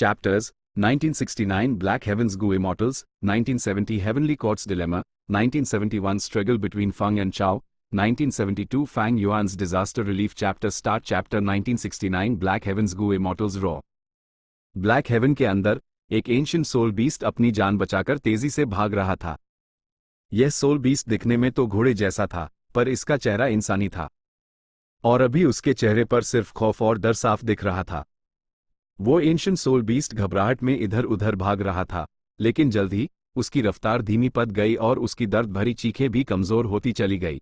Chapters: 1969 Black Heaven's Gu Immortals, 1970 Heavenly Court's Dilemma, 1971 Struggle between Feng and Chao, 1972 Fang Yuan's Disaster Relief Chapter Start Chapter 1969 Black Heaven's Gu Immortals Raw। Black heaven के अंदर एक ancient soul beast अपनी जान बचाकर तेजी से भाग रहा था। यह सोल बीस्ट दिखने में तो घोड़े जैसा था, पर इसका चेहरा इंसानी था और अभी उसके चेहरे पर सिर्फ खौफ और डर साफ दिख रहा था। वो एंशिएंट सोल बीस्ट घबराहट में इधर उधर भाग रहा था, लेकिन जल्द ही उसकी रफ्तार धीमी पड़ गई और उसकी दर्द भरी चीखें भी कमजोर होती चली गई।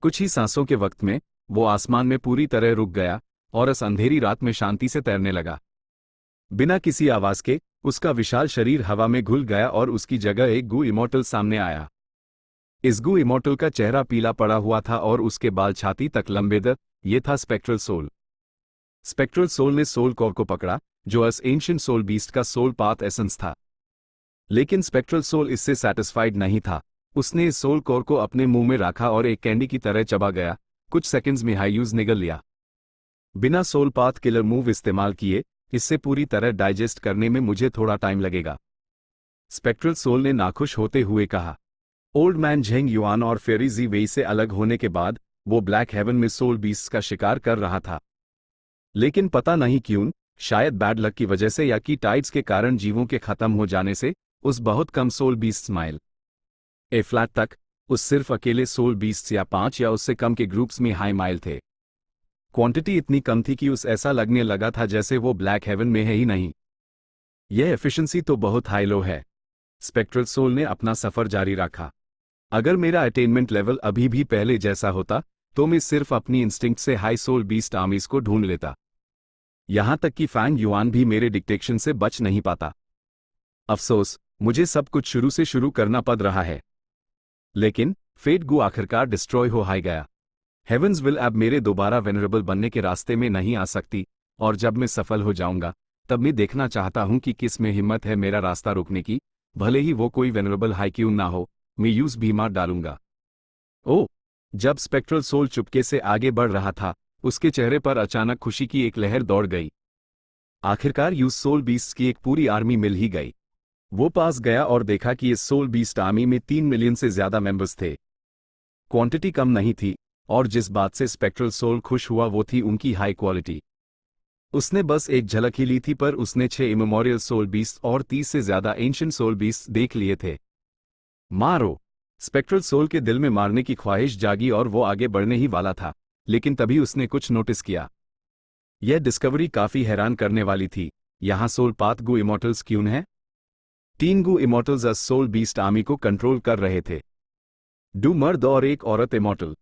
कुछ ही सांसों के वक्त में वो आसमान में पूरी तरह रुक गया और इस अंधेरी रात में शांति से तैरने लगा। बिना किसी आवाज के उसका विशाल शरीर हवा में घुल गया और उसकी जगह एक गु इमॉर्टल सामने आया। इस गु इमॉर्टल का चेहरा पीला पड़ा हुआ था और उसके बाल छाती तक लंबे थे। ये था स्पेक्ट्रल सोल। स्पेक्ट्रल सोल ने सोल कोर को पकड़ा, जो इस एंशिएंट सोल बीस्ट का सोल पाथ एसेंस था। लेकिन स्पेक्ट्रल सोल इससे सैटिस्फाइड नहीं था। उसने इस सोल कोर को अपने मुंह में रखा और एक कैंडी की तरह चबा गया। कुछ सेकंड्स में हाईयूज निगल लिया। बिना सोल पाथ किलर मूव इस्तेमाल किए इससे पूरी तरह डाइजेस्ट करने में मुझे थोड़ा टाइम लगेगा, स्पेक्ट्रल सोल ने नाखुश होते हुए कहा। ओल्ड मैन झेंग युआन और फेरी जी वेई से अलग होने के बाद वो ब्लैक हेवन में सोल बीस्ट्स का शिकार कर रहा था। लेकिन पता नहीं क्यों, शायद बैड लक की वजह से या की टाइड्स के कारण जीवों के खत्म हो जाने से उस बहुत कम सोल बीस्ट्स माइल ए फ्लैट तक उस सिर्फ अकेले सोल बीस्ट्स या 5 या उससे कम के ग्रुप्स में हाई माइल थे। क्वांटिटी इतनी कम थी कि उस ऐसा लगने लगा था जैसे वो ब्लैक हेवन में है ही नहीं। यह एफिशिएंसी तो बहुत हाई लो है। स्पेक्ट्रल सोल ने अपना सफर जारी रखा। अगर मेरा अटेनमेंट लेवल अभी भी पहले जैसा होता तो मैं सिर्फ अपनी इंस्टिंक्ट से हाई सोल बीस्ट आर्मीज को ढूंढ लेता। यहां तक कि फैंग युआन भी मेरे डिक्टेशन से बच नहीं पाता। अफसोस, मुझे सब कुछ शुरू से शुरू करना पड़ रहा है। लेकिन फेट गु आखिरकार डिस्ट्रॉय हो हाई गया। हेवंस विल अब मेरे दोबारा वेनरेबल बनने के रास्ते में नहीं आ सकती, और जब मैं सफल हो जाऊंगा तब मैं देखना चाहता हूं कि किस में हिम्मत है मेरा रास्ता रोकने की, भले ही वो कोई वेनरेबल हाई क्यों ना हो। मैं यूज भी मार डालूंगा। ओह! जब स्पेक्ट्रल सोल चुपके से आगे बढ़ रहा था, उसके चेहरे पर अचानक खुशी की एक लहर दौड़ गई। आखिरकार यूज सोल बीस्ट की एक पूरी आर्मी मिल ही गई। वो पास गया और देखा कि इस सोल बीस्ट आर्मी में 3 मिलियन से ज्यादा मेंबर्स थे। क्वांटिटी कम नहीं थी, और जिस बात से स्पेक्ट्रल सोल खुश हुआ वो थी उनकी हाई क्वालिटी। उसने बस एक झलक ही ली थी, पर उसने 6 इमेमोरियल सोल बीस्ट और 30 से ज्यादा एंशिएंट सोल बीस्ट देख लिए थे। मारो! स्पेक्ट्रल सोल के दिल में मारने की ख्वाहिश जागी और वो आगे बढ़ने ही वाला था, लेकिन तभी उसने कुछ नोटिस किया। यह डिस्कवरी काफी हैरान करने वाली थी। यहां सोल पाथ गु इमॉर्टल्स क्यों हैं? 3 गु इमॉर्टल्स अस सोल बीस्ट आर्मी को कंट्रोल कर रहे थे। 2 मर्द और एक औरत इमॉर्टल।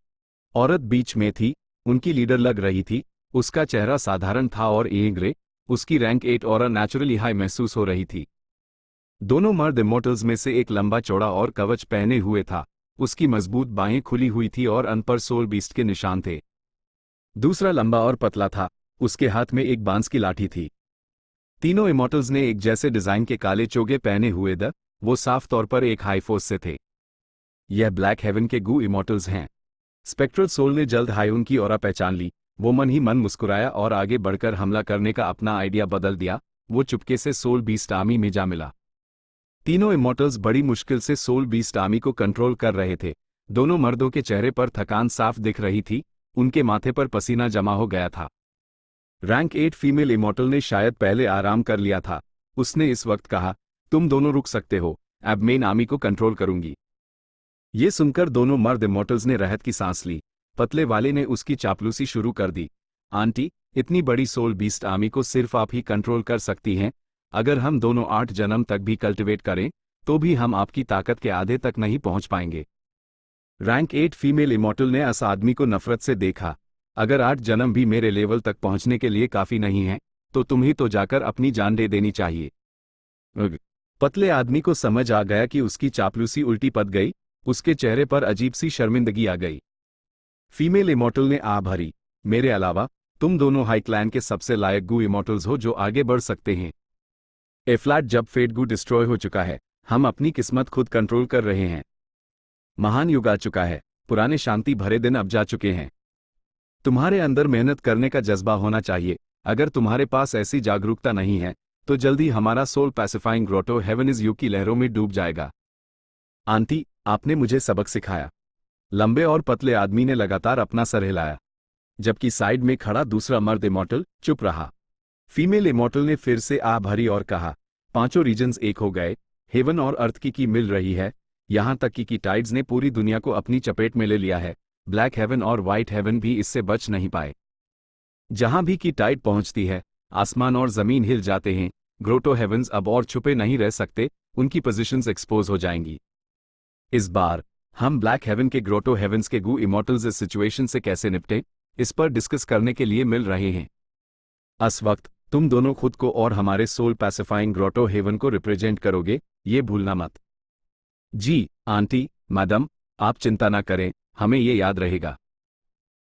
औरत बीच में थी, उनकी लीडर लग रही थी। उसका चेहरा साधारण था और ग्रे, उसकी रैंक 8 और नेचुरली हाई महसूस हो रही थी। दोनों मर्द इमॉर्टल्स में से एक लंबा चौड़ा और कवच पहने हुए था। उसकी मजबूत बाहें खुली हुई थी और अन पर सोल बीस्ट के निशान थे। दूसरा लंबा और पतला था, उसके हाथ में एक बांस की लाठी थी। तीनों इमॉर्टल्स ने एक जैसे डिजाइन के काले चोगे पहने हुए थे। वो साफ तौर पर एक हाई फोर्स से थे। यह ब्लैक हेवन के गु इमॉर्टल्स हैं। स्पेक्ट्रल सोल ने जल्द हाई उनकी ऑरा पहचान ली। वो मन ही मन मुस्कुराया और आगे बढ़कर हमला करने का अपना आइडिया बदल दिया। वो चुपके से सोल बीस्ट आर्मी में जा मिला। तीनों इमॉर्टल्स बड़ी मुश्किल से सोल बीस्ट आर्मी को कंट्रोल कर रहे थे। दोनों मर्दों के चेहरे पर थकान साफ दिख रही थी, उनके माथे पर पसीना जमा हो गया था। रैंक 8 फीमेल इमॉर्टल ने शायद पहले आराम कर लिया था। उसने इस वक्त कहा, तुम दोनों रुक सकते हो, अब मेन आर्मी को कंट्रोल करूंगी। ये सुनकर दोनों मर्द इमॉर्टल्स ने राहत की सांस ली। पतले वाले ने उसकी चापलूसी शुरू कर दी। आंटी, इतनी बड़ी सोल बीस्ट आर्मी को सिर्फ आप ही कंट्रोल कर सकती हैं। अगर हम दोनों 8 जन्म तक भी कल्टिवेट करें तो भी हम आपकी ताकत के आधे तक नहीं पहुंच पाएंगे। रैंक 8 फीमेल इमॉर्टल ने उस आदमी को नफरत से देखा। अगर 8 जन्म भी मेरे लेवल तक पहुंचने के लिए काफी नहीं है तो तुम्हें तो जाकर अपनी जान दे देनी चाहिए। पतले आदमी को समझ आ गया कि उसकी चापलूसी उल्टी पड़ गई। उसके चेहरे पर अजीब सी शर्मिंदगी आ गई। फीमेल इमॉर्टल ने आ भरी, मेरे अलावा तुम दोनों हाई क्लैन के सबसे लायक गु इमॉर्टल्स हो जो आगे बढ़ सकते हैं। ए फ्लैट जब फेट गु डिस्ट्रॉय हो चुका है, हम अपनी किस्मत खुद कंट्रोल कर रहे हैं। महान युग आ चुका है, पुराने शांति भरे दिन अब जा चुके हैं। तुम्हारे अंदर मेहनत करने का जज्बा होना चाहिए। अगर तुम्हारे पास ऐसी जागरूकता नहीं है तो जल्दी हमारा सोल पैसिफाइंग ग्रोटो हेवन इज यू की लहरों में डूब जाएगा। आंटी, आपने मुझे सबक सिखाया। लंबे और पतले आदमी ने लगातार अपना सर हिलाया, जबकि साइड में खड़ा दूसरा मर्द इमॉर्टल चुप रहा। फीमेल इमॉर्टल ने फिर से आ भरी और कहा, पांचों रीजन्स एक हो गए, हेवन और अर्थ की मिल रही है, यहां तक कि टाइड्स ने पूरी दुनिया को अपनी चपेट में ले लिया है। ब्लैक हेवन और व्हाइट हेवन भी इससे बच नहीं पाए। जहां भी की टाइड पहुंचती है, आसमान और जमीन हिल जाते हैं। ग्रोटो हेवंस अब और छुपे नहीं रह सकते, उनकी पोजीशंस एक्सपोज हो जाएंगी। इस बार हम ब्लैक हेवन के ग्रोटो हेवंस के गू इमॉर्टल्स इस सिचुएशन से कैसे निपटे, इस पर डिस्कस करने के लिए मिल रहे हैं। इस वक्त तुम दोनों खुद को और हमारे सोल पैसिफाइंग ग्रोटो हेवन को रिप्रेजेंट करोगे, ये भूलना मत। जी आंटी, मैडम, आप चिंता ना करें, हमें ये याद रहेगा।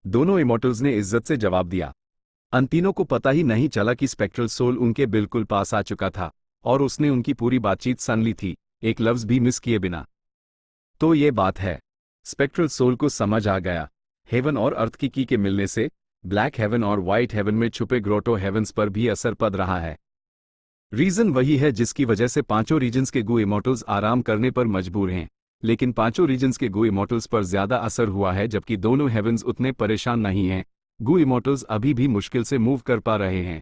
दोनों इमॉर्टल्स ने इज्जत से जवाब दिया। अन तीनों को पता ही नहीं चला कि स्पेक्ट्रल सोल उनके बिल्कुल पास आ चुका था और उसने उनकी पूरी बातचीत सुन ली थी, एक लफ्ज भी मिस किए बिना। तो ये बात है, स्पेक्ट्रल सोल को समझ आ गया, हेवन और अर्थ की के मिलने से ब्लैक हेवन और व्हाइट हेवन में छुपे ग्रोटो हेवंस पर भी असर पड़ रहा है। रीजन वही है जिसकी वजह से पांचों रीजन्स के गू इमॉर्टल्स आराम करने पर मजबूर हैं, लेकिन पांचों रीजन्स के गू इमॉर्टल्स पर ज्यादा असर हुआ है, जबकि दोनों हेवंस उतने परेशान नहीं हैं। गू इमॉर्टल्स अभी भी मुश्किल से मूव कर पा रहे हैं।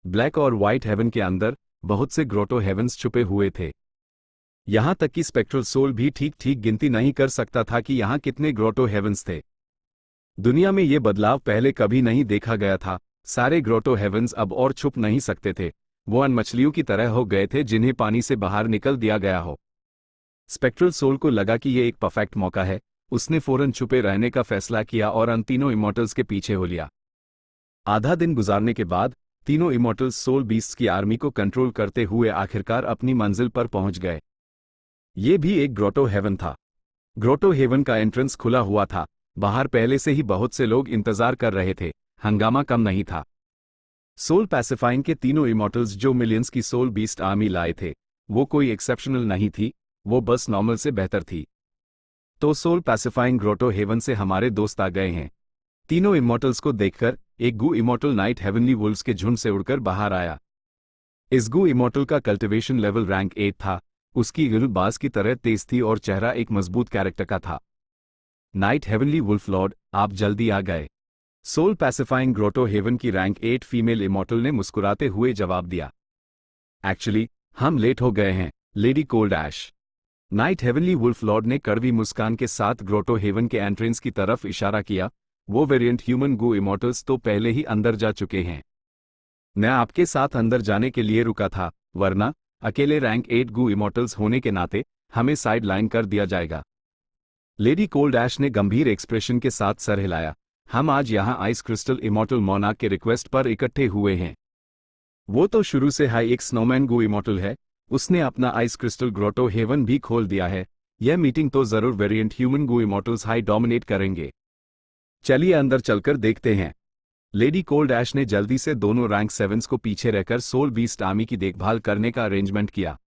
ब्लैक और व्हाइट हेवन के अंदर बहुत से ग्रोटो हेवंस छुपे हुए थे। यहां तक कि स्पेक्ट्रल सोल भी ठीक ठीक गिनती नहीं कर सकता था कि यहां कितने ग्रोटो हेवंस थे। दुनिया में ये बदलाव पहले कभी नहीं देखा गया था। सारे ग्रोटो हेवंस अब और छुप नहीं सकते थे, वो अन मछलियों की तरह हो गए थे जिन्हें पानी से बाहर निकल दिया गया हो। स्पेक्ट्रल सोल को लगा कि ये एक परफेक्ट मौका है, उसने फौरन छुपे रहने का फैसला किया और अन तीनों इमॉर्टल्स के पीछे हो लिया। आधा दिन गुजारने के बाद तीनों इमॉर्टल्स सोल बीस्ट्स की आर्मी को कंट्रोल करते हुए आखिरकार अपनी मंजिल पर पहुंच गए। ये भी एक ग्रोटो हेवन था। ग्रोटो हेवन का एंट्रेंस खुला हुआ था, बाहर पहले से ही बहुत से लोग इंतजार कर रहे थे, हंगामा कम नहीं था। सोल पैसिफाइंग के तीनों इमॉर्टल्स जो मिलियंस की सोल बीस्ट आर्मी लाए थे, वो कोई एक्सेप्शनल नहीं थी, वो बस नॉर्मल से बेहतर थी। तो सोल पैसिफाइंग ग्रोटो हेवन से हमारे दोस्त आ गए हैं। तीनों इमॉर्टल्स को देखकर एक गू इमॉर्टल नाइट हेवनली वुल्व्स के झुंड से उड़कर बाहर आया। इस गू इमॉर्टल का कल्टिवेशन लेवल रैंक 8 था, उसकी गिल बाज की तरह तेज थी और चेहरा एक मजबूत कैरेक्टर का था। नाइट हेवनली वुल्फ लॉर्ड, आप जल्दी आ गए। सोल पैसिफाइंग ग्रोटो हेवन की रैंक 8 फीमेल इमॉर्टल ने मुस्कुराते हुए जवाब दिया। एक्चुअली हम लेट हो गए हैं, लेडी कोल्ड ऐश। नाइट हेवनली वुल्फ लॉर्ड ने कड़वी मुस्कान के साथ ग्रोटो हेवन के एंट्रेंस की तरफ इशारा किया। वो वेरिएंट ह्यूमन गू इमॉर्टल्स तो पहले ही अंदर जा चुके हैं। मैं आपके साथ अंदर जाने के लिए रुका था, वरना अकेले रैंक 8 गू इमॉर्टल्स होने के नाते हमें साइड लाइन कर दिया जाएगा। लेडी कोल्ड ऐश ने गंभीर एक्सप्रेशन के साथ सर हिलाया। हम आज यहां आइस क्रिस्टल इमॉर्टल मोनार्क के रिक्वेस्ट पर इकट्ठे हुए हैं। वो तो शुरू से हाई एक स्नोमैन गू इमॉर्टल है, उसने अपना आइस क्रिस्टल ग्रोटो हेवन भी खोल दिया है। यह मीटिंग तो जरूर वेरिएंट ह्यूमन गू इमॉर्टल्स हाई डोमिनेट करेंगे। चलिए अंदर चलकर देखते हैं। लेडी कोल्ड ऐश ने जल्दी से दोनों रैंक 7 को पीछे रहकर सोल बीस्ट आर्मी की देखभाल करने का अरेंजमेंट किया।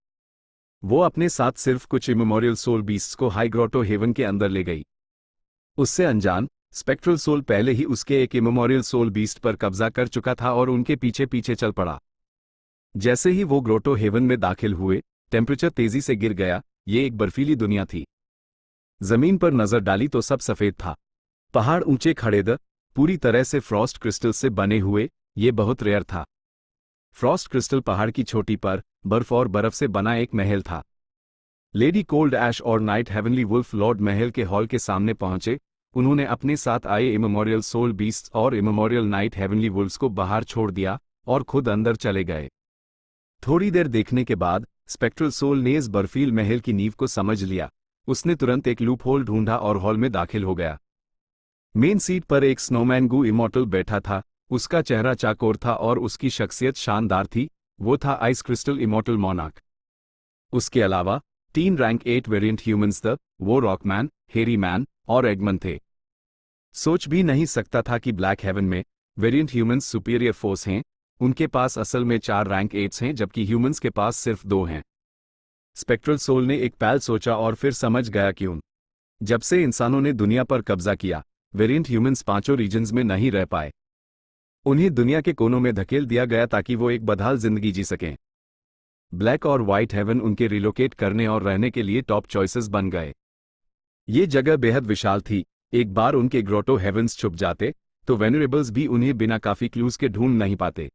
वो अपने साथ सिर्फ कुछ इमेमोरियल सोल बीस्ट्स को हाई ग्रोटो हेवन के अंदर ले गई। उससे अनजान स्पेक्ट्रल सोल पहले ही उसके एक इमेमोरियल सोल बीस्ट पर कब्जा कर चुका था और उनके पीछे पीछे चल पड़ा। जैसे ही वो ग्रोटो हेवन में दाखिल हुए, टेम्परेचर तेजी से गिर गया। ये एक बर्फीली दुनिया थी। जमीन पर नजर डाली तो सब सफेद था। पहाड़ ऊंचे खड़े द पूरी तरह से फ्रॉस्ट क्रिस्टल से बने हुए, ये बहुत रेयर था। फ्रॉस्ट क्रिस्टल पहाड़ की चोटी पर बर्फ और बर्फ से बना एक महल था। लेडी कोल्ड ऐश और नाइट हेवनली वुल्फ लॉर्ड महल के हॉल के सामने पहुंचे। उन्होंने अपने साथ आए इमेमोरियल सोल बीस्ट्स और इमेमोरियल नाइट हेवनली वुल्व्स को बाहर छोड़ दिया और खुद अंदर चले गए। थोड़ी देर देखने के बाद स्पेक्ट्रल सोल ने इस बर्फील महल की नींव को समझ लिया। उसने तुरंत एक लूप होल ढूंढा और हॉल में दाखिल हो गया। मेन सीट पर एक स्नोमैन गू इमॉर्टल बैठा था। उसका चेहरा चाकोर था और उसकी शख्सियत शानदार थी। वो था आइस क्रिस्टल इमॉर्टल मोनार्क। उसके अलावा 3 रैंक 8 वेरिएंट ह्यूमंस द वो रॉकमैन, हेरी मैन और एगमन थे। सोच भी नहीं सकता था कि ब्लैक हेवन में वेरिएंट ह्यूमंस सुपीरियर फोर्स हैं। उनके पास असल में 4 रैंक 8s हैं, जबकि ह्यूमंस के पास सिर्फ 2 हैं। स्पेक्ट्रल सोल ने एक पल सोचा और फिर समझ गया क्यों। जब से इंसानों ने दुनिया पर कब्जा किया, वेरिएंट ह्यूमंस पांचों रीजन्स में नहीं रह पाए। उन्हें दुनिया के कोनों में धकेल दिया गया ताकि वो एक बदहाल जिंदगी जी सकें। ब्लैक और व्हाइट हेवन उनके रिलोकेट करने और रहने के लिए टॉप चॉइसेस बन गए। ये जगह बेहद विशाल थी। एक बार उनके ग्रोटो हेवंस छुप जाते तो वेनरेबल्स भी उन्हें बिना काफी क्लूज के ढूंढ नहीं पाते।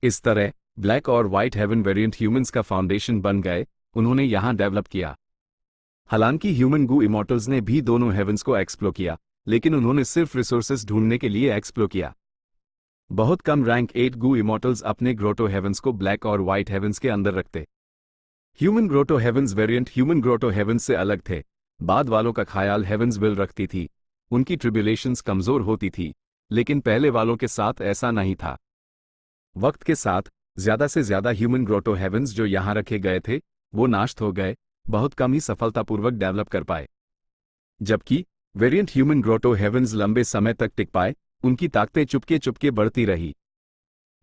इस तरह ब्लैक और व्हाइट हेवन वेरिएंट ह्यूमंस का फाउंडेशन बन गए, उन्होंने यहां डेवलप किया। हालांकि ह्यूमन गू इमॉर्टल्स ने भी दोनों हेवंस को एक्सप्लोर किया, लेकिन उन्होंने सिर्फ रिसोर्सेज ढूंढने के लिए एक्सप्लोर किया। बहुत कम रैंक 8 गू इमॉर्टल्स अपने ग्रोटो हेवंस को ब्लैक और व्हाइट हेवंस के अंदर रखते। Human grotto heavens variant human grotto heavens से अलग थे। बाद वालों का ख्याल हेवंस विल रखती थी, उनकी ट्रिब्यूलेशंस कमजोर होती थी, लेकिन पहले वालों के साथ ऐसा नहीं था। वक्त के साथ ज्यादा से ज्यादा ह्यूमन ग्रोटो हेवंस जो यहां रखे गए थे वो नाश्त हो गए, बहुत कम ही सफलतापूर्वक डेवलप कर पाए। जबकि वेरिएंट ह्यूमन ग्रोटो हेवंस लंबे समय तक टिक पाए, उनकी ताकतें चुपके चुपके बढ़ती रही।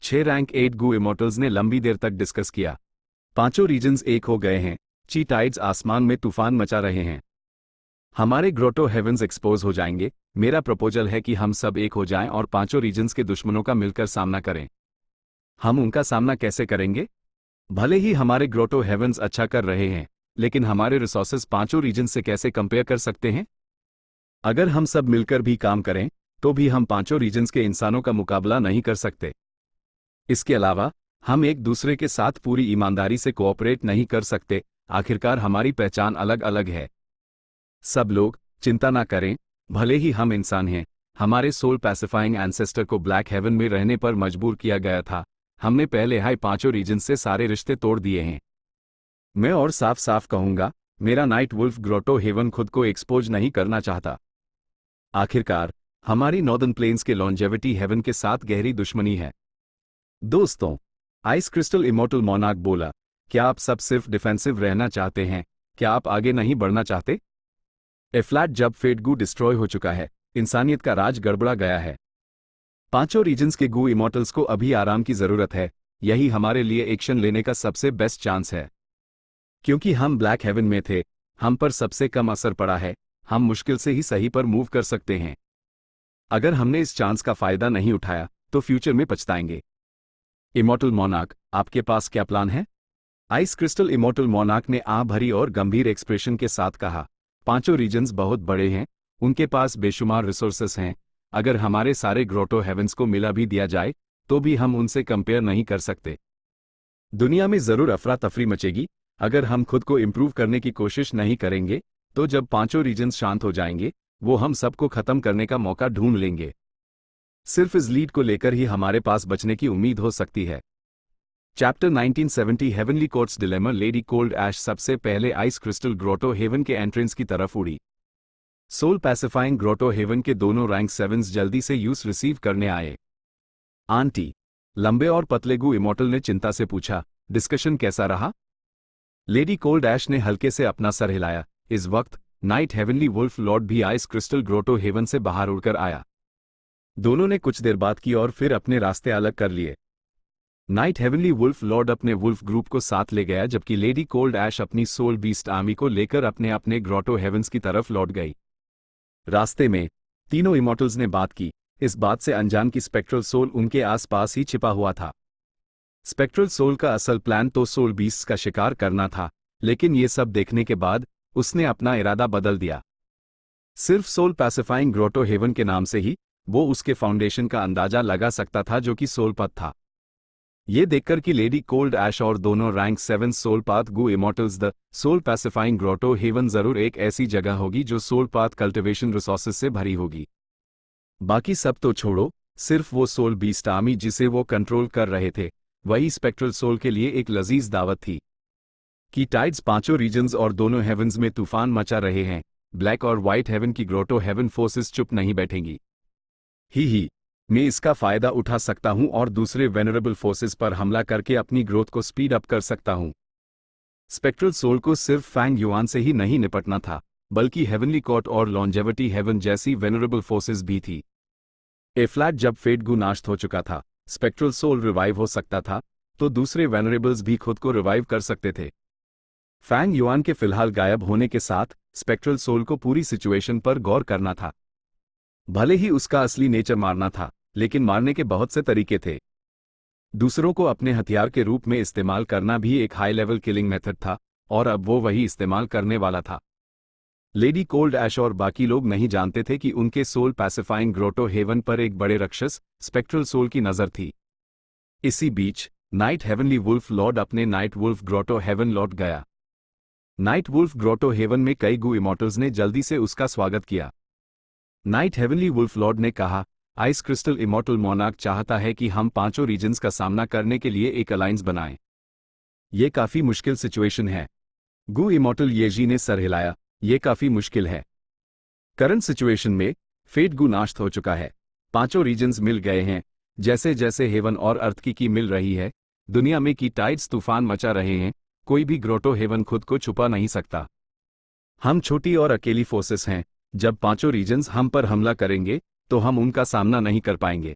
6 रैंक 8 गू इमॉर्टल्स ने लंबी देर तक डिस्कस किया। पांचों रीजन्स एक हो गए हैं, ची टाइड्स आसमान में तूफान मचा रहे हैं। हमारे ग्रोटो हेवंस एक्सपोज हो जाएंगे। मेरा प्रपोजल है कि हम सब एक हो जाएं और पांचों रीजन्स के दुश्मनों का मिलकर सामना करें। हम उनका सामना कैसे करेंगे? भले ही हमारे ग्रोटो हेवंस अच्छा कर रहे हैं, लेकिन हमारे रिसोर्सेज पांचों रीजन्स से कैसे कंपेयर कर सकते हैं? अगर हम सब मिलकर भी काम करें तो भी हम पांचों रीजन्स के इंसानों का मुकाबला नहीं कर सकते। इसके अलावा हम एक दूसरे के साथ पूरी ईमानदारी से कोऑपरेट नहीं कर सकते। आखिरकार हमारी पहचान अलग अलग है। सब लोग चिंता ना करें, भले ही हम इंसान हैं, हमारे सोल पैसिफाइंग एंसेस्टर को ब्लैक हेवन में रहने पर मजबूर किया गया था। हमने पहले हाई पांचों रीजन से सारे रिश्ते तोड़ दिए हैं। मैं और साफ साफ कहूंगा, मेरा नाइट वुल्फ ग्रोटो हेवन खुद को एक्सपोज नहीं करना चाहता। आखिरकार हमारी नॉर्दर्न प्लेन्स के लॉन्जेविटी हेवन के साथ गहरी दुश्मनी है। दोस्तों, आइस क्रिस्टल इमॉर्टल मोनार्क बोला, क्या आप सब सिर्फ डिफेंसिव रहना चाहते हैं? क्या आप आगे नहीं बढ़ना चाहते? ए फ्लैट जब फेट गू डिस्ट्रॉय हो चुका है, इंसानियत का राज गड़बड़ा गया है। पांचों रीजन्स के गू इमॉर्टल्स को अभी आराम की जरूरत है। यही हमारे लिए एक्शन लेने का सबसे बेस्ट चांस है। क्योंकि हम ब्लैक हेवन में थे, हम पर सबसे कम असर पड़ा है, हम मुश्किल से ही सही पर मूव कर सकते हैं। अगर हमने इस चांस का फायदा नहीं उठाया तो फ्यूचर में पछताएंगे। इमॉर्टल मोनार्क, आपके पास क्या प्लान है? आइस क्रिस्टल इमॉर्टल मोनार्क ने आह भरी और गंभीर एक्सप्रेशन के साथ कहा, पांचों रीजन्स बहुत बड़े हैं, उनके पास बेशुमार रिसोर्सेस हैं। अगर हमारे सारे ग्रोटो हेवंस को मिला भी दिया जाए तो भी हम उनसे कंपेयर नहीं कर सकते। दुनिया में जरूर अफरा तफरी मचेगी अगर हम खुद को इंप्रूव करने की कोशिश नहीं करेंगे। तो जब पांचों रीजन्स शांत हो जाएंगे, वो हम सबको खत्म करने का मौका ढूंढ लेंगे। सिर्फ इस लीड को लेकर ही हमारे पास बचने की उम्मीद हो सकती है। Chapter 1970 heavenly courts dilemma. Lady cold ash सबसे पहले आइस क्रिस्टल ग्रोटो हेवन के एंट्रेंस की तरफ उड़ी। सोल पैसिफाइंग ग्रोटो हेवन के दोनों रैंक 7 जल्दी से यूज रिसीव करने आए। आंटी, लंबे और पतले गू इमॉर्टल ने चिंता से पूछा, डिस्कशन कैसा रहा? लेडी कोल्ड ऐश ने हल्के से अपना सर हिलाया। इस वक्त नाइट हेवनली वुल्फ लॉर्ड भी आइस क्रिस्टल ग्रोटो हेवन से बाहर उड़कर आया। दोनों ने कुछ देर बात की और फिर अपने रास्ते अलग कर लिए। नाइट हेवनली वुल्फ लॉर्ड अपने वुल्फ ग्रुप को साथ ले गया, जबकि लेडी कोल्ड ऐश अपनी सोल बीस्ट आर्मी को लेकर अपने अपने ग्रोटो हेवंस की तरफ लौट गई। रास्ते में तीनों इमॉर्टल्स ने बात की, इस बात से अनजान कि स्पेक्ट्रल सोल उनके आसपास ही छिपा हुआ था। स्पेक्ट्रल सोल का असल प्लान तो सोल बीस्ट्स का शिकार करना था, लेकिन ये सब देखने के बाद उसने अपना इरादा बदल दिया। सिर्फ सोल पैसिफाइंग ग्रोटो हेवन के नाम से ही वो उसके फाउंडेशन का अंदाजा लगा सकता था, जो कि सोल पथ था। ये देखकर कि लेडी कोल्ड ऐश और दोनों rank 7 soul path Gu immortals the soul pacifying grotto heaven जरूर एक ऐसी जगह होगी जो सोल पाथ कल्टिवेशन रिसोर्सेज से भरी होगी। बाकी सब तो छोड़ो, सिर्फ वो सोल बीस्ट आर्मी जिसे वो कंट्रोल कर रहे थे, वही स्पेक्ट्रल सोल के लिए एक लजीज दावत थी। कि टाइड्स पांचों रीजन्स और दोनों हेवंस में तूफान मचा रहे हैं। ब्लैक और व्हाइट हेवन की ग्रोटो हेवन फोर्सेस चुप नहीं बैठेंगी। ही मैं इसका फायदा उठा सकता हूं और दूसरे वेनरेबल फोर्सेस पर हमला करके अपनी ग्रोथ को स्पीड अप कर सकता हूं। स्पेक्ट्रल सोल को सिर्फ फैंग युआन से ही नहीं निपटना था, बल्कि हेवनली कोर्ट और लॉन्जेविटी हेवन जैसी वेनरेबल फोर्सेस भी थी। ए फ्लैट जब फेट गू नाश्त हो चुका था, स्पेक्ट्रल सोल रिवाइव हो सकता था, तो दूसरे वेनरेबल्स भी खुद को रिवाइव कर सकते थे। फैंग युआन के फिलहाल गायब होने के साथ स्पेक्ट्रल सोल को पूरी सिचुएशन पर गौर करना था। भले ही उसका असली नेचर मारना था, लेकिन मारने के बहुत से तरीके थे। दूसरों को अपने हथियार के रूप में इस्तेमाल करना भी एक हाई लेवल किलिंग मेथड था, और अब वो वही इस्तेमाल करने वाला था। लेडी कोल्ड ऐश और बाकी लोग नहीं जानते थे कि उनके सोल पैसिफाइंग ग्रोटो हेवन पर एक बड़े राक्षस स्पेक्ट्रल सोल की नजर थी। इसी बीच नाइट हेवनली वुल्फ लॉर्ड अपने नाइट वुल्फ ग्रोटो हेवन लौट गया। नाइट वुल्फ ग्रोटो हेवन में कई गू इमॉर्टल्स ने जल्दी से उसका स्वागत किया। नाइट हेवनली वुल्फ लॉर्ड ने कहा, आइस क्रिस्टल इमॉर्टल मोनार्क चाहता है कि हम पांचों रीजन्स का सामना करने के लिए एक अलायंस बनाएं। ये काफी मुश्किल सिचुएशन है। गू इमॉर्टल येजी ने सर हिलाया, ये काफी मुश्किल है। करंट सिचुएशन में फेट गू नाश्त हो चुका है, पांचों रीजन्स मिल गए हैं। जैसे जैसे हेवन और अर्थ की मिल रही है, दुनिया में की टाइड्स तूफान मचा रहे हैं, कोई भी ग्रोटो हेवन खुद को छुपा नहीं सकता। हम छोटी और अकेली फोर्सेस हैं, जब पांचों रीजन्स हम पर हमला करेंगे तो हम उनका सामना नहीं कर पाएंगे।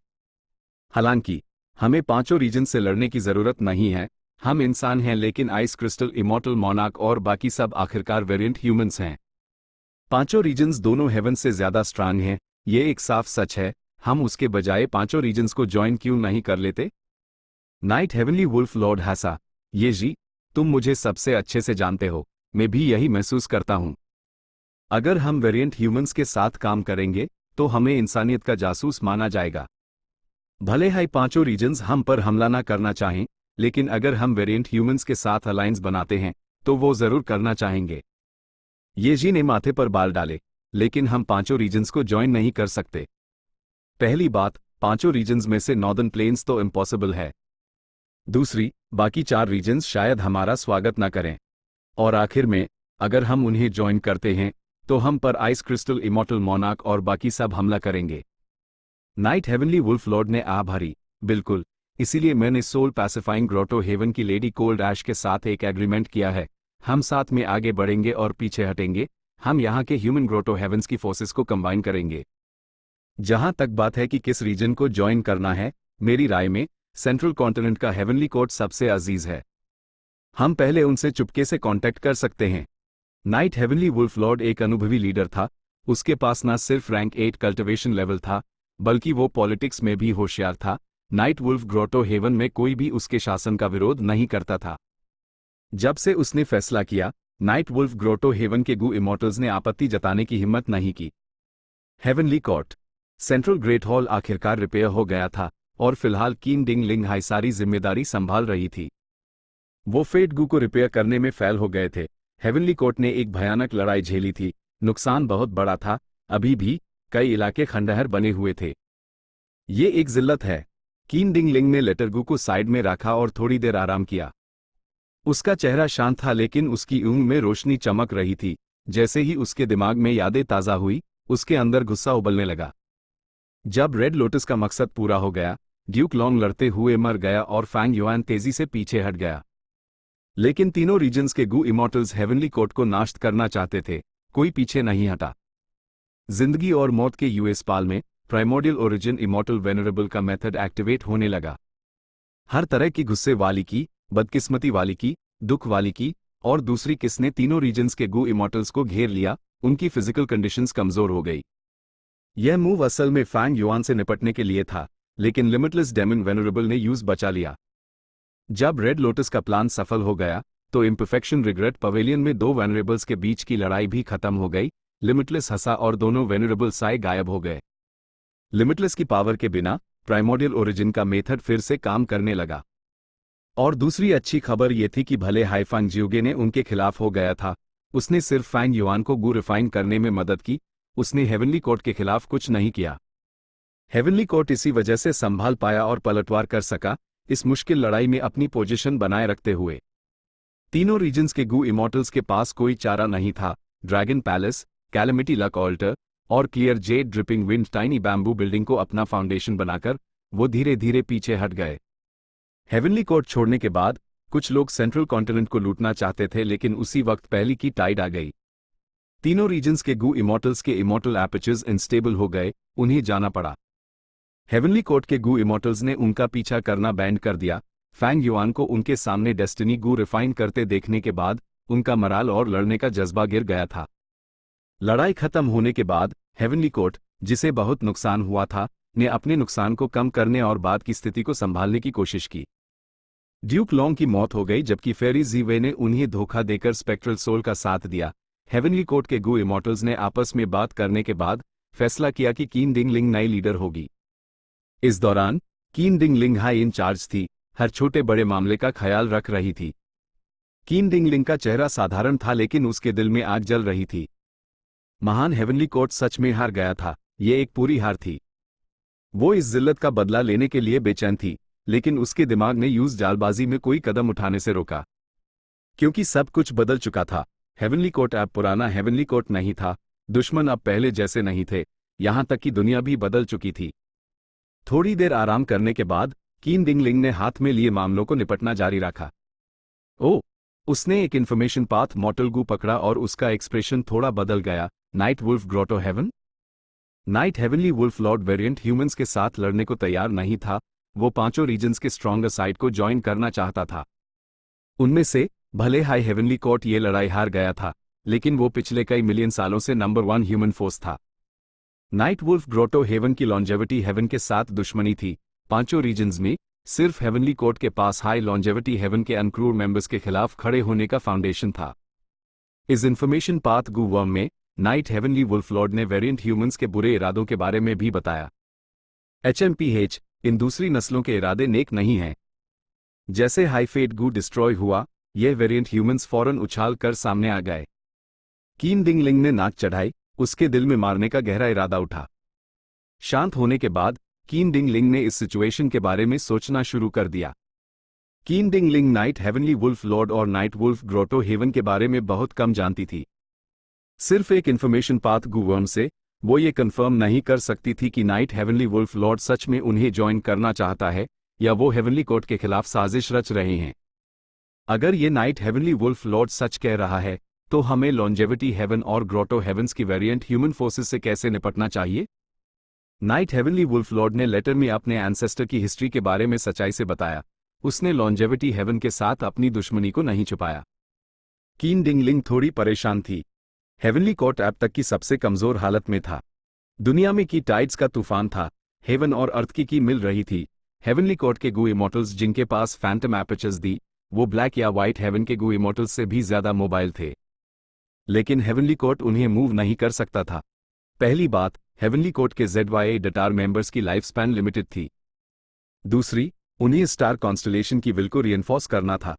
हालांकि हमें पांचों रीजन से लड़ने की जरूरत नहीं है, हम इंसान हैं, लेकिन आइस क्रिस्टल इमॉर्टल मोनार्क और बाकी सब आखिरकार वेरिएंट ह्यूमंस हैं। पांचों रीजन्स दोनों हेवन से ज्यादा स्ट्रांग हैं, ये एक साफ सच है। हम उसके बजाय पांचों रीजन्स को ज्वाइन क्यों नहीं कर लेते? नाइट हेवनली वुल्फ लॉर्ड हंसा, ये जी, तुम मुझे सबसे अच्छे से जानते हो, मैं भी यही महसूस करता हूं। अगर हम वेरिएंट ह्यूमंस के साथ काम करेंगे तो हमें इंसानियत का जासूस माना जाएगा। भले ही पांचों रीजन्स हम पर हमला ना करना चाहें, लेकिन अगर हम वेरिएंट ह्यूमंस के साथ अलायंस बनाते हैं तो वो जरूर करना चाहेंगे। येजी ने माथे पर बाल डाले, लेकिन हम पांचों रीजन्स को ज्वाइन नहीं कर सकते। पहली बात, पांचों रीजन्स में से नॉर्दर्न प्लेन्स तो इम्पॉसिबल है। दूसरी, बाकी चार रीजन्स शायद हमारा स्वागत न करें। और आखिर में, अगर हम उन्हें ज्वाइन करते हैं तो हम पर आइस क्रिस्टल इमॉर्टल मोनार्क और बाकी सब हमला करेंगे। नाइट हेवनली वुल्फ लॉर्ड ने आभारी, बिल्कुल, इसीलिए मैंने सोल पैसिफाइंग ग्रोटो हेवन की लेडी कोल्ड ऐश के साथ एक एग्रीमेंट किया है। हम साथ में आगे बढ़ेंगे और पीछे हटेंगे। हम यहाँ के ह्यूमन ग्रोटो हेवन्स की फोर्सेस को कंबाइन करेंगे। जहां तक बात है कि किस रीजन को ज्वाइन करना है, मेरी राय में सेंट्रल कॉन्टिनेंट का हेवनली कोर्ट सबसे अजीज है। हम पहले उनसे चुपके से कांटेक्ट कर सकते हैं। नाइट हेवनली वुल्फ लॉर्ड एक अनुभवी लीडर था। उसके पास न सिर्फ रैंक 8 कल्टिवेशन लेवल था, बल्कि वो पॉलिटिक्स में भी होशियार था। नाइट वुल्फ ग्रोटो हेवन में कोई भी उसके शासन का विरोध नहीं करता था। जब से उसने फैसला किया, नाइट वुल्फ ग्रोटो हेवन के गू इमॉर्टल्स ने आपत्ति जताने की हिम्मत नहीं की। Heavenly court, central great hall आखिरकार रिपेयर हो गया था, और फिलहाल कीन डिंग लिंग हाई सारी जिम्मेदारी संभाल रही थी। वो फेट गू को रिपेयर करने में फेल हो गए थे। हेवनली कोर्ट ने एक भयानक लड़ाई झेली थी, नुकसान बहुत बड़ा था, अभी भी कई इलाके खंडहर बने हुए थे। ये एक जिल्लत है। कीन डिंग लिंग ने लेटरगू को साइड में रखा और थोड़ी देर आराम किया। उसका चेहरा शांत था, लेकिन उसकी ऊँग में रोशनी चमक रही थी। जैसे ही उसके दिमाग में यादें ताज़ा हुई, उसके अंदर गुस्सा उबलने लगा। जब रेड लोटस का मकसद पूरा हो गया, ड्यूक लॉन्ग लड़ते हुए मर गया और फैंग युआन तेजी से पीछे हट गया। लेकिन तीनों रीजन्स के गू इमॉर्टल्स हेवनली कोर्ट को नाश्त करना चाहते थे, कोई पीछे नहीं हटा। जिंदगी और मौत के यूएस पाल में प्राइमोर्डियल ओरिजिन इमॉर्टल वेनरेबल का मेथड एक्टिवेट होने लगा। हर तरह की गुस्से वाली की, बदकिस्मती वाली की, दुख वाली की, और दूसरी किसने तीनों रीजन्स के गू इमॉर्टल्स को घेर लिया। उनकी फिजिकल कंडीशंस कमजोर हो गई। यह मूव असल में फैंग युआन से निपटने के लिए था, लेकिन लिमिटलेस डेमन वेनरेबल ने यूज बचा लिया। जब रेड लोटस का प्लान सफल हो गया, तो इम्परफेक्शन रिग्रेट पवेलियन में दो वेनरेबल्स के बीच की लड़ाई भी खत्म हो गई। लिमिटलेस हंसा और दोनों वेनरेबल साए गायब हो गए। लिमिटलेस की पावर के बिना प्राइमोर्डियल ओरिजिन का मेथड फिर से काम करने लगा। और दूसरी अच्छी खबर यह थी कि भले हाइफांग जियोगे ने उनके खिलाफ हो गया था, उसने सिर्फ फैंग युआन को गू रिफाइन करने में मदद की। उसने हेवनली कोर्ट के खिलाफ कुछ नहीं किया। हेवनली कोर्ट इसी वजह से संभाल पाया और पलटवार कर सका, इस मुश्किल लड़ाई में अपनी पोजीशन बनाए रखते हुए। तीनों रीजन्स के गू इमॉर्टल्स के पास कोई चारा नहीं था। Dragon palace, calamity luck altar और clear jade dripping wind tiny bamboo building को अपना फाउंडेशन बनाकर वो धीरे धीरे पीछे हट गए। हेवनली कोर्ट छोड़ने के बाद कुछ लोग सेंट्रल कॉन्टिनेंट को लूटना चाहते थे, लेकिन उसी वक्त पहली की टाइड आ गई। तीनों रीजन्स के गू इमॉर्टल्स के इमॉर्टल एपर्चर्स इनस्टेबल हो गए, उन्हें जाना पड़ा। हेवनली कोर्ट के गू इमॉर्टल्स ने उनका पीछा करना बैंड कर दिया। फैंग युआन को उनके सामने डेस्टिनी गू रिफाइन करते देखने के बाद उनका मराल और लड़ने का जज्बा गिर गया था। लड़ाई खत्म होने के बाद हेवनली कोर्ट, जिसे बहुत नुकसान हुआ था, ने अपने नुकसान को कम करने और बाद की स्थिति को संभालने की कोशिश की। ड्यूक लॉन्ग की मौत हो गई जबकि फेरी जीवे ने उन्हें धोखा देकर स्पेक्ट्रल सोल का साथ दिया। हेवनली कोर्ट के गु इमॉर्टल्स ने आपस में बात करने के बाद फैसला किया कि कीन डिंग लिंग नई लीडर होगी। इस दौरान कीन डिंग लिंग हाई इंचार्ज थी, हर छोटे बड़े मामले का ख्याल रख रही थी। कीन डिंग लिंग का चेहरा साधारण था लेकिन उसके दिल में आग जल रही थी। महान हेवनली कोर्ट सच में हार गया था, ये एक पूरी हार थी। वो इस जिल्लत का बदला लेने के लिए बेचैन थी, लेकिन उसके दिमाग ने यूज जालबाजी में कोई कदम उठाने से रोका, क्योंकि सब कुछ बदल चुका था। हेवनली कोर्ट अब पुराना हेवनली कोर्ट नहीं था, दुश्मन अब पहले जैसे नहीं थे, यहां तक कि दुनिया भी बदल चुकी थी। थोड़ी देर आराम करने के बाद कीन डिंग लिंग ने हाथ में लिए मामलों को निपटना जारी रखा। उसने एक इन्फॉर्मेशन पाथ मॉर्टल गू पकड़ा और उसका एक्सप्रेशन थोड़ा बदल गया। Night wolf grotto heaven. Night heavenly wolf lord variant humans के साथ लड़ने को तैयार नहीं था, वो पांचों रीजन्स के स्ट्रॉन्गर साइड को ज्वाइन करना चाहता था। उनमें से भले हाई हेवनली कोर्ट ये लड़ाई हार गया था, लेकिन वो पिछले कई मिलियन सालों से नंबर 1 ह्यूमन फोर्स था। नाइट वुल्फ ग्रोटो हेवन की लॉन्जेविटी हेवन के साथ दुश्मनी थी। पांचों रीजन्स में सिर्फ हेवनली कोर्ट के पास हाई लॉन्जेविटी हेवन के अनक्रूर मेंबर्स के खिलाफ खड़े होने का फाउंडेशन था। इस इंफॉर्मेशन पाथ गू वर्म में नाइट हेवनली वुल्फ लॉर्ड ने वेरिएंट ह्यूमंस के बुरे इरादों के बारे में भी बताया। HMPH, इन दूसरी नस्लों के इरादे नेक नहीं हैं। जैसे हाईफेट गू डिस्ट्रॉय हुआ, यह वेरिएंट ह्यूमंस फौरन उछाल कर सामने आ गए। कीन डिंग लिंग ने नाक चढ़ाई, उसके दिल में मारने का गहरा इरादा उठा। शांत होने के बाद कीन डिंग लिंग ने इस सिचुएशन के बारे में सोचना शुरू कर दिया। कीन डिंग लिंग नाइट हेवनली वुल्फ लॉर्ड और नाइट वुल्फ ग्रोटो हेवन के बारे में बहुत कम जानती थी। सिर्फ एक इन्फॉर्मेशन पाथ गू वर्म से वो ये कंफर्म नहीं कर सकती थी कि नाइट हेवनली वुल्फ लॉर्ड सच में उन्हें ज्वाइन करना चाहता है या वो हेवनली कोर्ट के खिलाफ साजिश रच रहे हैं। अगर ये नाइट हेवनली वुल्फ लॉर्ड सच कह रहा है, तो हमें लॉन्जेविटी हेवन और ग्रोटो हेवंस की वेरिएंट ह्यूमन फोर्सेस से कैसे निपटना चाहिए? नाइट हेवनली वुल्फ लॉर्ड ने लेटर में अपने एंसेस्टर की हिस्ट्री के बारे में सच्चाई से बताया। उसने लॉन्जेविटी हेवन के साथ अपनी दुश्मनी को नहीं छुपाया। कीन डिंग लिंग थोड़ी परेशान थी। हेवनली कोर्ट अब तक की सबसे कमजोर हालत में था। दुनिया में की टाइड्स का तूफान था, हेवन और अर्थ की मिल रही थी। हेवनली कोर्ट के गू इमॉर्टल्स जिनके पास फैंटम एपर्चर्स दी, वो ब्लैक या व्हाइट हेवन के गू इमॉर्टल्स से भी ज्यादा मोबाइल थे। लेकिन हेवनली कोर्ट उन्हें मूव नहीं कर सकता था। पहली बात, हेवनली कोर्ट के ZYA डटार मेंबर्स की लाइफ स्पैन लिमिटेड थी। दूसरी, उन्हें स्टार कॉन्स्टलेशन की विल को रिइंफोर्स करना था।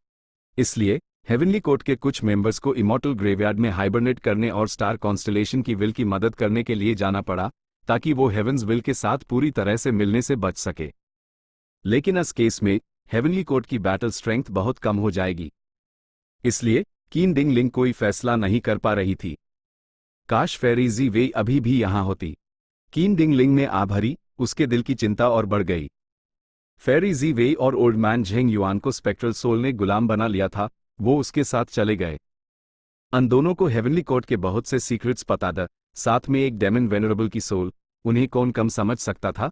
इसलिए हेवनली कोर्ट के कुछ मेंबर्स को इमॉर्टल ग्रेवयार्ड में हाइबरनेट करने और स्टार कॉन्स्टलेशन की विल की मदद करने के लिए जाना पड़ा, ताकि वो हेवंस विल के साथ पूरी तरह से मिलने से बच सके। लेकिन इस केस में हेवनली कोर्ट की बैटल स्ट्रेंथ बहुत कम हो जाएगी। इसलिए कीन डिंग लिंग कोई फैसला नहीं कर पा रही थी। काश फेरी जी वे अभी भी यहां होती। कीन डिंग लिंग ने आ भरी, उसके दिल की चिंता और बढ़ गई। फेरी जी वे और ओल्ड मैन झेंग युआन को स्पेक्ट्रल सोल ने गुलाम बना लिया था, वो उसके साथ चले गए। अन दोनों को हेवनली कोर्ट के बहुत से सीक्रेट्स पता था, साथ में एक डेमन वेनरेबल की सोल, उन्हें कौन कम समझ सकता था?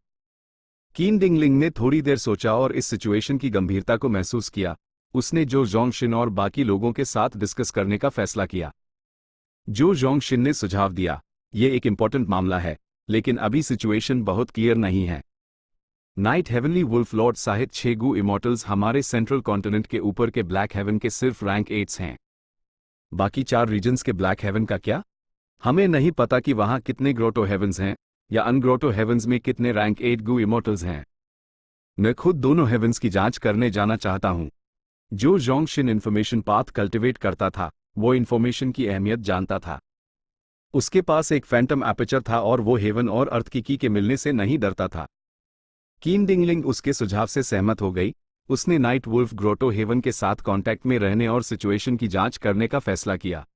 कीन डिंग लिंग ने थोड़ी देर सोचा और इस सिचुएशन की गंभीरता को महसूस किया। उसने जो जोंगशिन और बाकी लोगों के साथ डिस्कस करने का फैसला किया। जो जोंगशिन ने सुझाव दिया, ये एक इंपॉर्टेंट मामला है, लेकिन अभी सिचुएशन बहुत क्लियर नहीं है। नाइट हेवनली वुल्फ लॉर्ड साहित 6 गू इमॉर्टल्स हमारे सेंट्रल कॉन्टिनेंट के ऊपर के ब्लैक हेवन के सिर्फ रैंक 8 हैं। बाकी 4 रीजन्स के ब्लैक हेवन का क्या? हमें नहीं पता कि वहां कितने ग्रोटो हेवंस हैं या अनग्रोटो हेवंस में कितने रैंक 8 गू इमॉर्टल्स हैं। मैं खुद दोनों हेवंस की जांच करने जाना चाहता हूं। जो जोंगशिन इन्फॉर्मेशन पाथ कल्टिवेट करता था, वो इन्फॉर्मेशन की अहमियत जानता था। उसके पास एक फैंटम एपर्चर था और वो हेवन और अर्थ की के मिलने से नहीं डरता था। कीन डिंग लिंग उसके सुझाव से सहमत हो गई। उसने नाइट वुल्फ ग्रोटो हेवन के साथ कांटेक्ट में रहने और सिचुएशन की जांच करने का फैसला किया।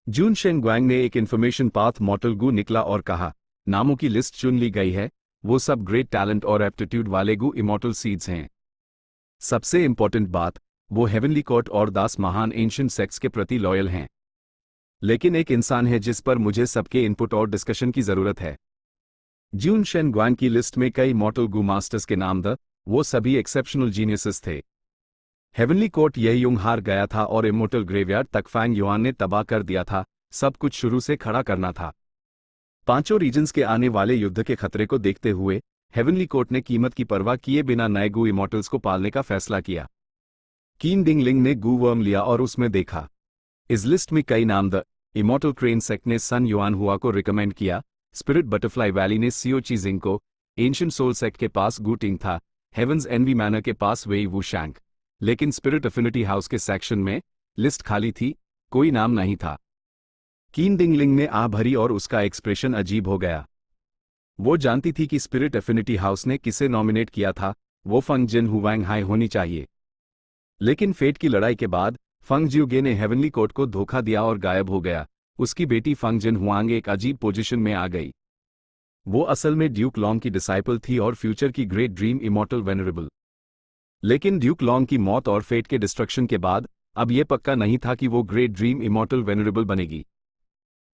जून शेंग ग्वांग ने एक इन्फॉर्मेशन पाथ मॉर्टल गू निकला और कहा, नामों की लिस्ट चुन ली गई है, वो सब ग्रेट टैलेंट और एप्टीट्यूड वाले गू इमॉर्टल सीड्स हैं। सबसे इंपॉर्टेंट बात, वो हेवनली कोर्ट और दास महान एंशिएंट सेक्स के प्रति लॉयल हैं। लेकिन एक इंसान है जिस पर मुझे सबके इनपुट और डिस्कशन की जरूरत है। जून शेन ग्वांग की लिस्ट में कई मॉर्टल गू मास्टर्स के नाम थे, वो सभी एक्सेप्शनल जीनियसेस थे। हेवनली कोर्ट यह युग हार गया था और इमोर्टल ग्रेवयार्ड तक फैंग युआन ने तबाह कर दिया था, सब कुछ शुरू से खड़ा करना था। पांचों रीजन्स के आने वाले युद्ध के खतरे को देखते हुए हेवनली कोर्ट ने कीमत की परवाह किए बिना नए गू इमॉर्टल्स को पालने का फैसला किया। कीन डिंग लिंग ने गू वर्म लिया और उसमें देखा। इस लिस्ट में कई नाम द इमॉर्टल क्रेन सेक्ट ने सन युआन हुआ को रिकमेंड किया, स्पिरिट बटरफ्लाई वैली ने सियो ची जिंग को, एंशिएंट सोल सेक्ट के पास गू टिंग था, हेवंस एनवी मैनर के पास वेई वू शैंक। लेकिन स्पिरिट अफिनिटी हाउस के सेक्शन में लिस्ट खाली थी, कोई नाम नहीं था। कीन डिंग लिंग ने आह भरी और उसका एक्सप्रेशन अजीब हो गया। वो जानती थी कि स्पिरिट अफिनिटी हाउस ने किसे नॉमिनेट किया था, वो फंग जिन हुआंग हाई होनी चाहिए। लेकिन फेट की लड़ाई के बाद फंग जियोगे ने हेवनली कोर्ट को धोखा दिया और गायब हो गया। उसकी बेटी फंग जिन हुआंग एक अजीब पोजीशन में आ गई। वो असल में ड्यूक लॉन्ग की डिसाइपल थी और फ्यूचर की ग्रेट ड्रीम इमॉर्टल वेनरेबल। लेकिन ड्यूक लॉन्ग की मौत और फेट के डिस्ट्रक्शन के बाद अब यह पक्का नहीं था कि वो ग्रेट ड्रीम इमॉर्टल वेनरेबल बनेगी।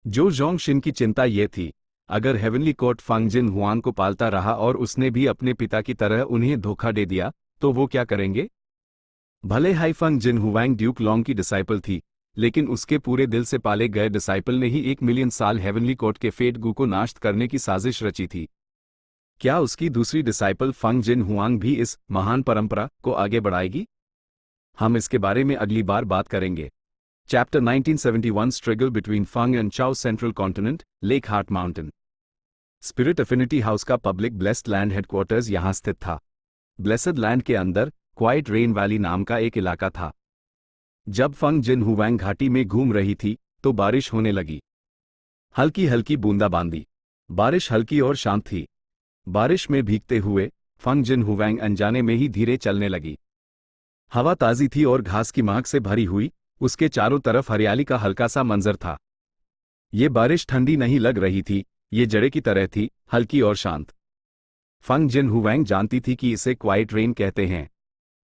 जो जोंग शिन की चिंता ये थी, अगर हेवनली कोर्ट फंग जिन हुआंग को पालता रहा और उसने भी अपने पिता की तरह उन्हें धोखा दे दिया, तो वो क्या करेंगे? भले हाई फंग जिन हुआंग ड्यूक लॉन्ग की डिसाइपल थी, लेकिन उसके पूरे दिल से पाले गए डिसाइपल ने ही 1 मिलियन साल हेवनली कोर्ट के फेट गू को नाश करने की साजिश रची थी। क्या उसकी दूसरी डिसाइपल फंग जिन हुआंग भी इस महान परंपरा को आगे बढ़ाएगी? हम इसके बारे में अगली बार बात करेंगे। Chapter 1971 struggle between Fang and Chao central continent, lake heart mountain. Spirit affinity house का पब्लिक ब्लेस्ड लैंड हेडक्वार्टर्स यहां स्थित था। ब्लेसड लैंड के अंदर क्वाइट रेन वैली नाम का एक इलाका था। जब फंग जिन हुआंग घाटी में घूम रही थी तो बारिश होने लगी। हल्की हल्की बूंदाबांदी। बारिश हल्की और शांत थी। बारिश में भीगते हुए फंग जिन हुआंग अनजाने में ही धीरे चलने लगी। हवा ताजी थी और घास की महक से भरी हुई, उसके चारों तरफ हरियाली का हल्का सा मंजर था। ये बारिश ठंडी नहीं लग रही थी, ये जड़े की तरह थी, हल्की और शांत। फंग जिन हुआंग जानती थी कि इसे क्वाइट रेन कहते हैं।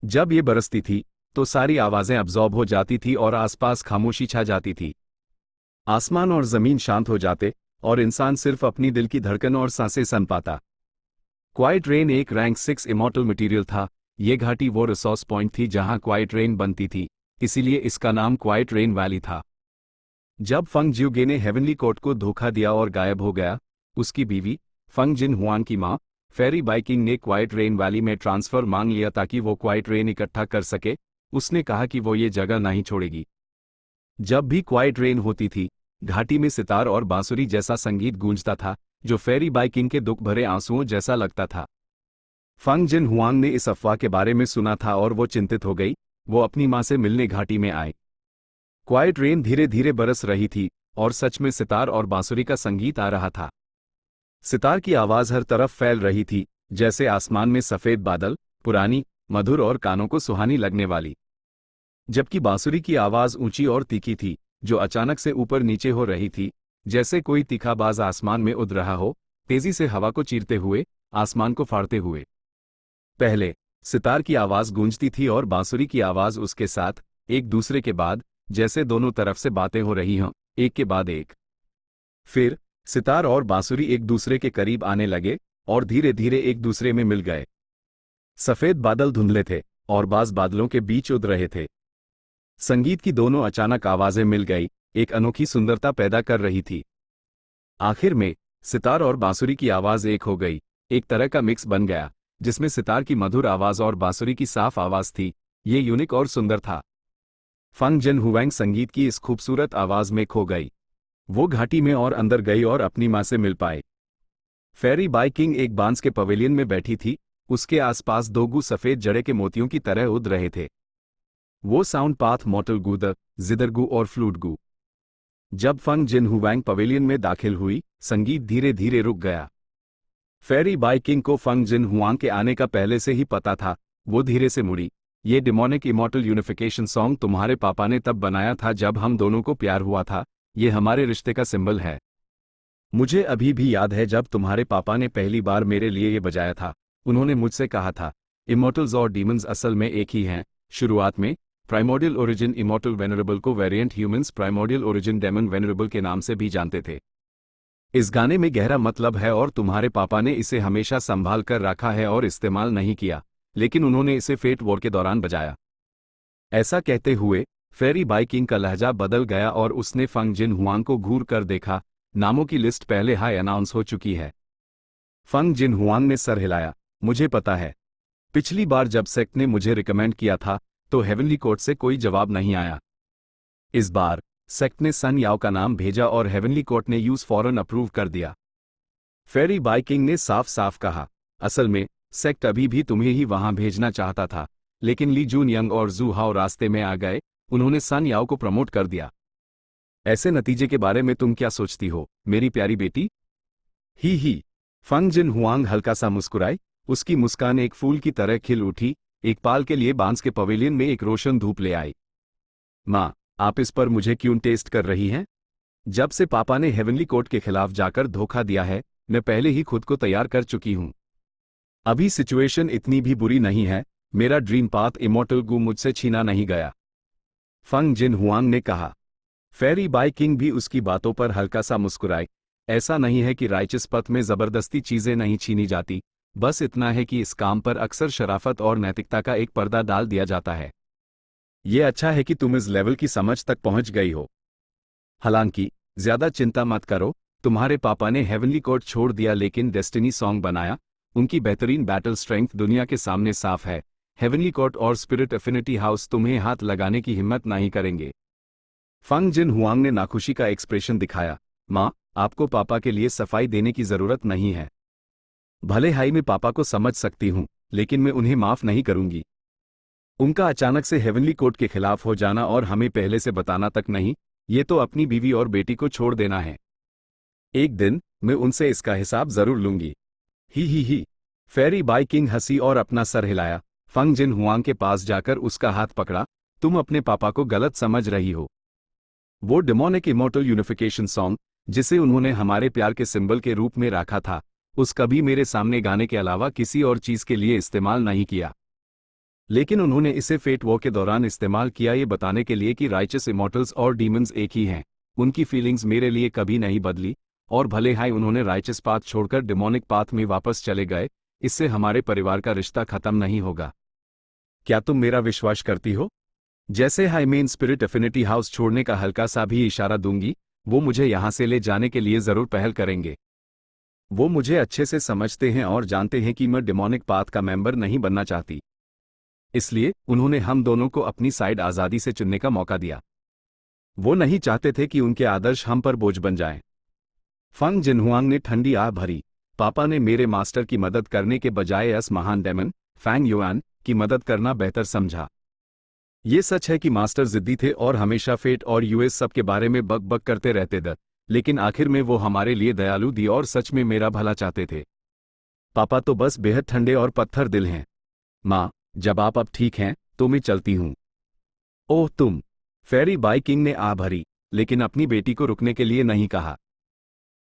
जब ये बरसती थी तो सारी आवाजें अब्जॉर्ब हो जाती थी और आसपास खामोशी छा जाती थी। आसमान और जमीन शांत हो जाते और इंसान सिर्फ अपनी दिल की धड़कन और सांसें सुन पाता। क्वाइट रेन एक रैंक 6 इमॉर्टल मटेरियल था। ये घाटी वो रिसोर्स पॉइंट थी जहां क्वाइट रेन बनती थी, इसीलिए इसका नाम क्वाइट रेन वैली था। जब फंग जियोगे ने हेवनली कोर्ट को धोखा दिया और गायब हो गया, उसकी बीवी फंग जिन हुआंग की मां फेरी बाइकिंग ने क्वाइट रेन वैली में ट्रांसफर मांग लिया ताकि वो क्वाइट रेन इकट्ठा कर सके। उसने कहा कि वो ये जगह नहीं छोड़ेगी। जब भी क्वाइट रेन होती थी, घाटी में सितार और बांसुरी जैसा संगीत गूंजता था, जो फेरी बाइकिंग के दुख भरे आंसुओं जैसा लगता था। फंग जिन हुआंग ने इस अफवाह के बारे में सुना था और वो चिंतित हो गई। वो अपनी मां से मिलने घाटी में आए। क्वाइट रेन धीरे धीरे बरस रही थी और सच में सितार और बांसुरी का संगीत आ रहा था। सितार की आवाज हर तरफ फैल रही थी, जैसे आसमान में सफेद बादल, पुरानी, मधुर और कानों को सुहानी लगने वाली। जबकि बांसुरी की आवाज ऊंची और तीखी थी, जो अचानक से ऊपर नीचे हो रही थी, जैसे कोई तीखाबाज आसमान में उड़ रहा हो, तेजी से हवा को चीरते हुए, आसमान को फाड़ते हुए। पहले सितार की आवाज गूंजती थी और बांसुरी की आवाज उसके साथ, एक दूसरे के बाद, जैसे दोनों तरफ से बातें हो रही हों, एक के बाद एक। फिर सितार और बांसुरी एक दूसरे के करीब आने लगे और धीरे धीरे एक दूसरे में मिल गए। सफेद बादल धुंधले थे और बाज बादलों के बीच उड़ रहे थे। संगीत की दोनों अचानक आवाजें मिल गई, एक अनोखी सुंदरता पैदा कर रही थी। आखिर में सितार और बांसुरी की आवाज एक हो गई, एक तरह का मिक्स बन गया, जिसमें सितार की मधुर आवाज और बांसुरी की साफ आवाज थी। ये यूनिक और सुंदर था। फंग जिन हुआंग संगीत की इस खूबसूरत आवाज में खो गई। वो घाटी में और अंदर गई और अपनी मां से मिल पाए। फेरी बाइकिंग एक बांस के पवेलियन में बैठी थी, उसके आसपास 2 गू सफेद जड़े के मोतियों की तरह उड़ रहे थे। वो sound path mortal Gu, the zither Gu और फ्लूट गू। जब फंग जिन हुआंग पवेलियन में दाखिल हुई, संगीत धीरे धीरे रुक गया। फेरी बाइकिंग को फंग जिन हुआंग के आने का पहले से ही पता था। वो धीरे से मुड़ी। ये डिमोनिक इमॉर्टल यूनिफिकेशन सॉन्ग तुम्हारे पापा ने तब बनाया था जब हम दोनों को प्यार हुआ था। ये हमारे रिश्ते का सिंबल है। मुझे अभी भी याद है जब तुम्हारे पापा ने पहली बार मेरे लिए ये बजाया था। उन्होंने मुझसे कहा था, इमॉर्टल्स और डीमंस असल में एक ही हैं। शुरुआत में प्राइमोर्डियल ओरिजिन इमॉर्टल वेनरेबल को variant humans primordial origin demon venerable के नाम से भी जानते थे। इस गाने में गहरा मतलब है और तुम्हारे पापा ने इसे हमेशा संभाल कर रखा है और इस्तेमाल नहीं किया, लेकिन उन्होंने इसे फेट वॉर के दौरान बजाया। ऐसा कहते हुए फेरी बाइकिंग का लहजा बदल गया और उसने फंग जिन हुआंग को घूर कर देखा। नामों की लिस्ट पहले हाई अनाउंस हो चुकी है। फंग जिन हुआंग ने सर हिलाया। मुझे पता है। पिछली बार जब सेक्ट ने मुझे रिकमेंड किया था तो हेवनली कोर्ट से कोई जवाब नहीं आया। इस बार सेक्ट ने सन याओ का नाम भेजा और हेवनली कोर्ट ने यूज फौरन अप्रूव कर दिया। फेरी बाई किंग ने साफ साफ कहा, असल में सेक्ट अभी भी तुम्हें ही वहां भेजना चाहता था, लेकिन ली जून यंग और जू हाओ रास्ते में आ गए, उन्होंने सन याओ को प्रमोट कर दिया। ऐसे नतीजे के बारे में तुम क्या सोचती हो, मेरी प्यारी बेटी? ही। फंग जिन हुआंग हल्का सा मुस्कुराई। उसकी मुस्कान एक फूल की तरह खिल उठी। एक पाल के लिए बांस के पवेलियन में एक रोशन धूप ले आई। माँ, आप इस पर मुझे क्यों टेस्ट कर रही हैं? जब से पापा ने हेवनली कोर्ट के खिलाफ जाकर धोखा दिया है, मैं पहले ही खुद को तैयार कर चुकी हूं। अभी सिचुएशन इतनी भी बुरी नहीं है। मेरा ड्रीम पाथ इमॉर्टल गू मुझसे छीना नहीं गया, फंग जिन हुआंग ने कहा। फेरी बाई किंग भी उसकी बातों पर हल्का सा मुस्कुराए। ऐसा नहीं है कि राइचस पथ में जबरदस्ती चीजें नहीं छीनी जाती, बस इतना है कि इस काम पर अक्सर शराफत और नैतिकता का एक पर्दा डाल दिया जाता है। ये अच्छा है कि तुम इस लेवल की समझ तक पहुंच गई हो। हालांकि ज्यादा चिंता मत करो, तुम्हारे पापा ने हेवनली कोर्ट छोड़ दिया लेकिन डेस्टिनी सॉन्ग बनाया। उनकी बेहतरीन बैटल स्ट्रेंथ दुनिया के सामने साफ है। हेवनली कोर्ट और स्पिरिट एफिनिटी हाउस तुम्हें हाथ लगाने की हिम्मत नहीं करेंगे। फंग जिन हुआंग ने नाखुशी का एक्सप्रेशन दिखाया। माँ, आपको पापा के लिए सफाई देने की जरूरत नहीं है। भले हाई मैं पापा को समझ सकती हूं, लेकिन मैं उन्हें माफ नहीं करूंगी। उनका अचानक से हेवनली कोर्ट के खिलाफ हो जाना और हमें पहले से बताना तक नहीं, ये तो अपनी बीवी और बेटी को छोड़ देना है। एक दिन मैं उनसे इसका हिसाब जरूर लूंगी। ही। फेरी बाई किंग हंसी और अपना सर हिलाया। फंग जिन हुआंग के पास जाकर उसका हाथ पकड़ा। तुम अपने पापा को गलत समझ रही हो। वो डिमोनिक इमॉर्टल यूनिफिकेशन सॉन्ग, जिसे उन्होंने हमारे प्यार के सिंबल के रूप में रखा था, उस कभी मेरे सामने गाने के अलावा किसी और चीज के लिए इस्तेमाल नहीं किया। लेकिन उन्होंने इसे फेट वॉर के दौरान इस्तेमाल किया, ये बताने के लिए कि राइचस इमॉर्टल्स और डीमंस एक ही हैं। उनकी फीलिंग्स मेरे लिए कभी नहीं बदली, और भले हाई उन्होंने राइचस पाथ छोड़कर डिमोनिक पाथ में वापस चले गए, इससे हमारे परिवार का रिश्ता खत्म नहीं होगा। क्या तुम मेरा विश्वास करती हो? जैसे high main spirit affinity house छोड़ने का हल्का सा भी इशारा दूंगी, वो मुझे यहां से ले जाने के लिए जरूर पहल करेंगे। वो मुझे अच्छे से समझते हैं और जानते हैं कि मैं डिमोनिक पाथ का मेंबर नहीं बनना चाहती। इसलिए उन्होंने हम दोनों को अपनी साइड आजादी से चुनने का मौका दिया। वो नहीं चाहते थे कि उनके आदर्श हम पर बोझ बन जाएं। फंग जिनहुआंग ने ठंडी आह भरी। पापा ने मेरे मास्टर की मदद करने के बजाय इस महान डेमन फैंग युआन की मदद करना बेहतर समझा। ये सच है कि मास्टर जिद्दी थे और हमेशा फेट और यूएस सब के बारे में बक बक करते रहते थे, लेकिन आखिर में वो हमारे लिए दयालु दी और सच में मेरा भला चाहते थे। पापा तो बस बेहद ठंडे और पत्थर दिल हैं। माँ, जब आप अब ठीक हैं तो मैं चलती हूँ। ओह तुम। फेरी बाई किंग ने आ भरी, लेकिन अपनी बेटी को रुकने के लिए नहीं कहा।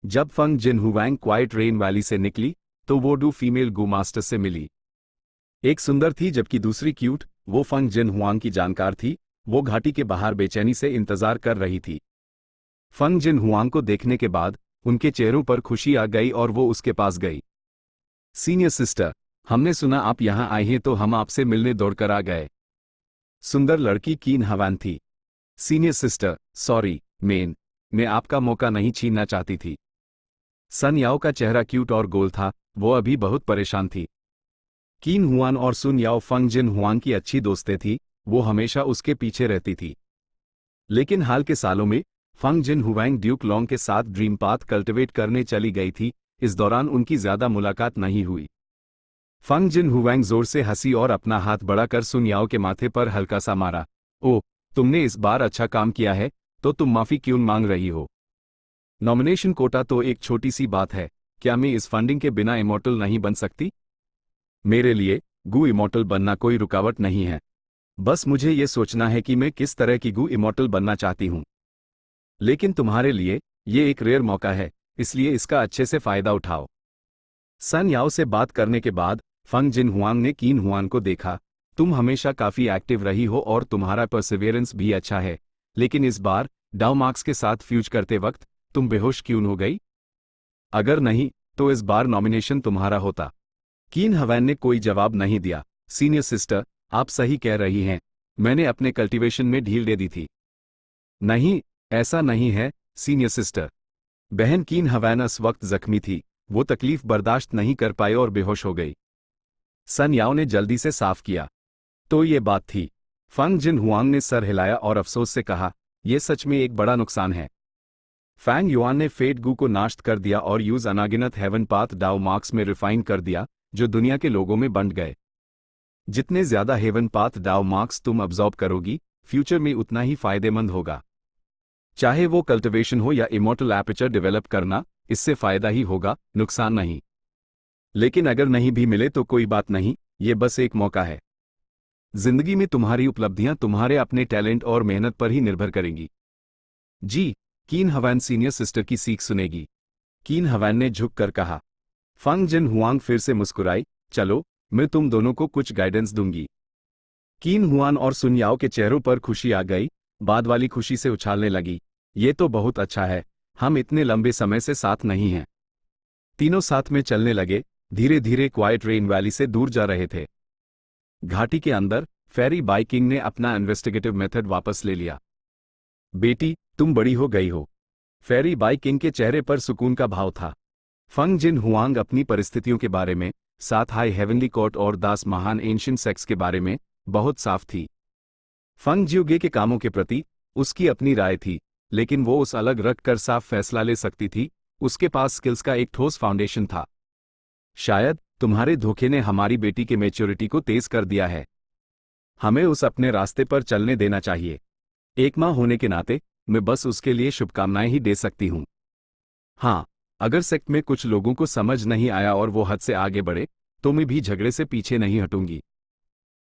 जब फंग जिनहुआंग क्वाइट रेन वैली से निकली तो वो डू फीमेल गू मास्टर से मिली। एक सुंदर थी जबकि दूसरी क्यूट। वो फंग जिनहुआंग की जानकार थी। वो घाटी के बाहर बेचैनी से इंतजार कर रही थी। फंग जिनहुआंग को देखने के बाद उनके चेहरों पर खुशी आ गई और वो उसके पास गई। सीनियर सिस्टर, हमने सुना आप यहां आए हैं तो हम आपसे मिलने दौड़कर आ गए। सुंदर लड़की कीन हवान थी। सीनियर सिस्टर, सॉरी मैं आपका मौका नहीं छीनना चाहती थी। सन याओ का चेहरा क्यूट और गोल था। वो अभी बहुत परेशान थी। कीन हुआन और सुन याओ फंग जिन हुआंग की अच्छी दोस्तें थी। वो हमेशा उसके पीछे रहती थी। लेकिन हाल के सालों में फंग जिन हुआंग ड्यूक लॉन्ग के साथ ड्रीम पाथ कल्टिवेट करने चली गई थी। इस दौरान उनकी ज्यादा मुलाकात नहीं हुई। फंग जिन हुआंग जोर से हंसी और अपना हाथ बढ़ाकर सुन याओ के माथे पर हल्का सा मारा। ओह, तुमने इस बार अच्छा काम किया है, तो तुम माफी क्यों मांग रही हो? नॉमिनेशन कोटा तो एक छोटी सी बात है। क्या मैं इस फंडिंग के बिना इमॉर्टल नहीं बन सकती? मेरे लिए गू इमॉर्टल बनना कोई रुकावट नहीं है। बस मुझे ये सोचना है कि मैं किस तरह की गू इमॉर्टल बनना चाहती हूँ। लेकिन तुम्हारे लिए ये एक रेयर मौका है, इसलिए इसका अच्छे से फायदा उठाओ। सन याओ से बात करने के बाद फंग जिन हुआंग ने कीन हुआन को देखा। तुम हमेशा काफी एक्टिव रही हो और तुम्हारा परसिवियरेंस भी अच्छा है, लेकिन इस बार डाउ मार्क्स के साथ फ्यूज करते वक्त तुम बेहोश क्यों हो गई? अगर नहीं तो इस बार नॉमिनेशन तुम्हारा होता। कीन हवैन ने कोई जवाब नहीं दिया। सीनियर सिस्टर, आप सही कह रही हैं। मैंने अपने कल्टीवेशन में ढील दे दी थी। नहीं, ऐसा नहीं है सीनियर सिस्टर। बहन कीन हवैन इस वक्त जख्मी थी। वो तकलीफ बर्दाश्त नहीं कर पाए और बेहोश हो गई। सन याओ ने जल्दी से साफ किया। तो ये बात थी। फंग जिन हुआंग ने सर हिलाया और अफसोस से कहा, यह सच में एक बड़ा नुकसान है। फैंग युआन ने फेट गू को नाश्त कर दिया और यूज अनागिनत हेवन पाथ डाउ मार्क्स में रिफाइन कर दिया, जो दुनिया के लोगों में बंट गए। जितने ज्यादा हेवन पाथ डाउ मार्क्स तुम अब्जॉर्ब करोगी, फ्यूचर में उतना ही फायदेमंद होगा। चाहे वो कल्टिवेशन हो या इमॉर्टल एपर्चर डेवलप करना, इससे फायदा ही होगा, नुकसान नहीं। लेकिन अगर नहीं भी मिले तो कोई बात नहीं, ये बस एक मौका है। जिंदगी में तुम्हारी उपलब्धियां तुम्हारे अपने टैलेंट और मेहनत पर ही निर्भर करेंगी। जी, कीन हवैन सीनियर सिस्टर की सीख सुनेगी। कीन हवैन ने झुक कर कहा। फंग जिन हुआंग फिर से मुस्कुराई, चलो, मैं तुम दोनों को कुछ गाइडेंस दूंगी। कीन हुआन और सुन याओ के चेहरों पर खुशी आ गई, बाद वाली खुशी से उछालने लगी। ये तो बहुत अच्छा है, हम इतने लंबे समय से साथ नहीं हैं। तीनों साथ में चलने लगे, धीरे धीरे क्वाइट रेन वैली से दूर जा रहे थे। घाटी के अंदर फेरी बाइकिंग ने अपना इन्वेस्टिगेटिव मेथड वापस ले लिया। बेटी, तुम बड़ी हो गई हो। फेरी बाइकिंग के चेहरे पर सुकून का भाव था। फंग जिन हुआंग अपनी परिस्थितियों के बारे में, साथ हाई हेवनली कोर्ट और दास महान एंशिएंट सेक्स के बारे में बहुत साफ थी। फंग जियोगे के कामों के प्रति उसकी अपनी राय थी, लेकिन वो उस अलग रख कर साफ फैसला ले सकती थी। उसके पास स्किल्स का एक ठोस फाउंडेशन था। शायद तुम्हारे धोखे ने हमारी बेटी के मैच्योरिटी को तेज कर दिया है। हमें उस अपने रास्ते पर चलने देना चाहिए। एक मां होने के नाते मैं बस उसके लिए शुभकामनाएं ही दे सकती हूं। हाँ, अगर सेक्ट में कुछ लोगों को समझ नहीं आया और वो हद से आगे बढ़े, तो मैं भी झगड़े से पीछे नहीं हटूंगी।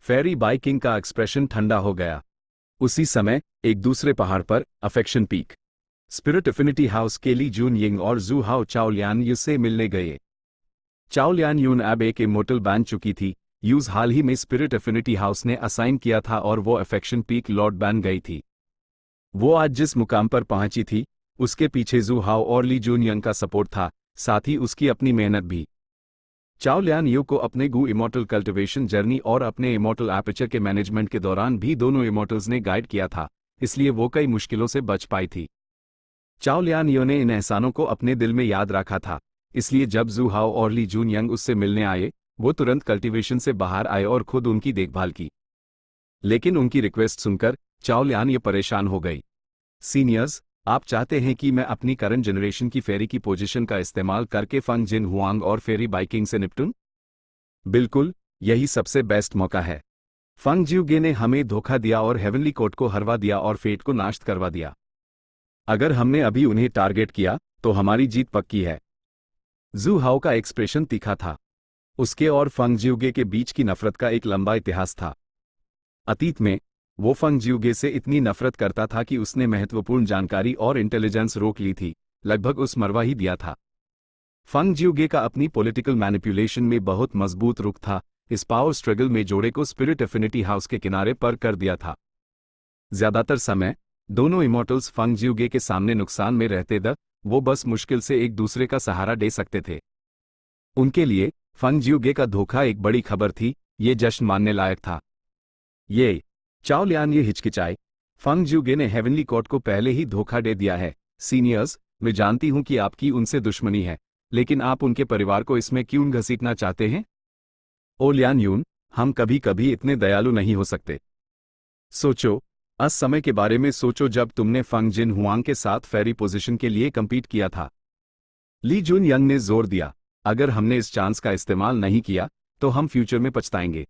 फेरी बाइकिंग का एक्सप्रेशन ठंडा हो गया। उसी समय एक दूसरे पहाड़ पर affection peak spirit affinity house के ली जून यिंग और जू हाओ चाओ लियान यू से मिलने गए। चाओ लियान यून अब एक इमोर्टल बन चुकी थी। यूज हाल ही में स्पिरिट एफिनिटी हाउस ने असाइन किया था और वो अफेक्शन पीक लॉर्ड बन गई थी। वो आज जिस मुकाम पर पहुंची थी, उसके पीछे जू हाओ और ली जून यंग का सपोर्ट था, साथ ही उसकी अपनी मेहनत भी। चाओ लियान यू को अपने गू इमोर्टल कल्टिवेशन जर्नी और अपने इमोर्टल एपर्चर के मैनेजमेंट के दौरान भी दोनों इमोर्टल्स ने गाइड किया था, इसलिए वो कई मुश्किलों से बच पाई थी। चाओ लियान यू ने इन एहसानों को अपने दिल में याद रखा था, इसलिए जब जू हाओ और ली जून यंग उससे मिलने आए, वो तुरंत कल्टिवेशन से बाहर आए और खुद उनकी देखभाल की। लेकिन उनकी रिक्वेस्ट सुनकर चाओ लियान ये परेशान हो गई। सीनियर्स, आप चाहते हैं कि मैं अपनी करंट जनरेशन की फेरी की पोजीशन का इस्तेमाल करके फंग जिन हुआंग और फेरी बाइकिंग से निपटूं? बिल्कुल, यही सबसे बेस्ट मौका है। फंग जियोगे ने हमें धोखा दिया और हेवनली कोर्ट को हरवा दिया और फेट को नाश्त करवा दिया। अगर हमने अभी उन्हें टारगेट किया, तो हमारी जीत पक्की है। जू हाओ का एक्सप्रेशन तीखा था। उसके और फंग जियोगे के बीच की नफरत का एक लंबा इतिहास था। अतीत में वो फंग जियोगे से इतनी नफरत करता था कि उसने महत्वपूर्ण जानकारी और इंटेलिजेंस रोक ली थी, लगभग उस मरवा ही दिया था। फंग जियोगे का अपनी पॉलिटिकल मैनिपुलेशन में बहुत मजबूत रुख था। इस पावर स्ट्रगल में जोड़े को स्पिरिट एफिनिटी हाउस के किनारे पर कर दिया था। ज्यादातर समय दोनों इमोर्टल्स फंग जियोगे के सामने नुकसान में रहते थे। वो बस मुश्किल से एक दूसरे का सहारा दे सकते थे। उनके लिए फंग जियोगे का धोखा एक बड़ी खबर थी, ये जश्न मानने लायक था। ये चाओ लियान ये हिचकिचाए। फंग जियोगे ने हेवनली कोर्ट को पहले ही धोखा दे दिया है। सीनियर्स, मैं जानती हूं कि आपकी उनसे दुश्मनी है, लेकिन आप उनके परिवार को इसमें क्यों घसीटना चाहते हैं? ओ लियान यून, हम कभी कभी इतने दयालु नहीं हो सकते। सोचो, उस समय के बारे में सोचो जब तुमने फंग जिन हुआंग के साथ फेरी पोजीशन के लिए कम्पीट किया था। ली जून यंग ने जोर दिया, अगर हमने इस चांस का इस्तेमाल नहीं किया, तो हम फ्यूचर में पछताएंगे।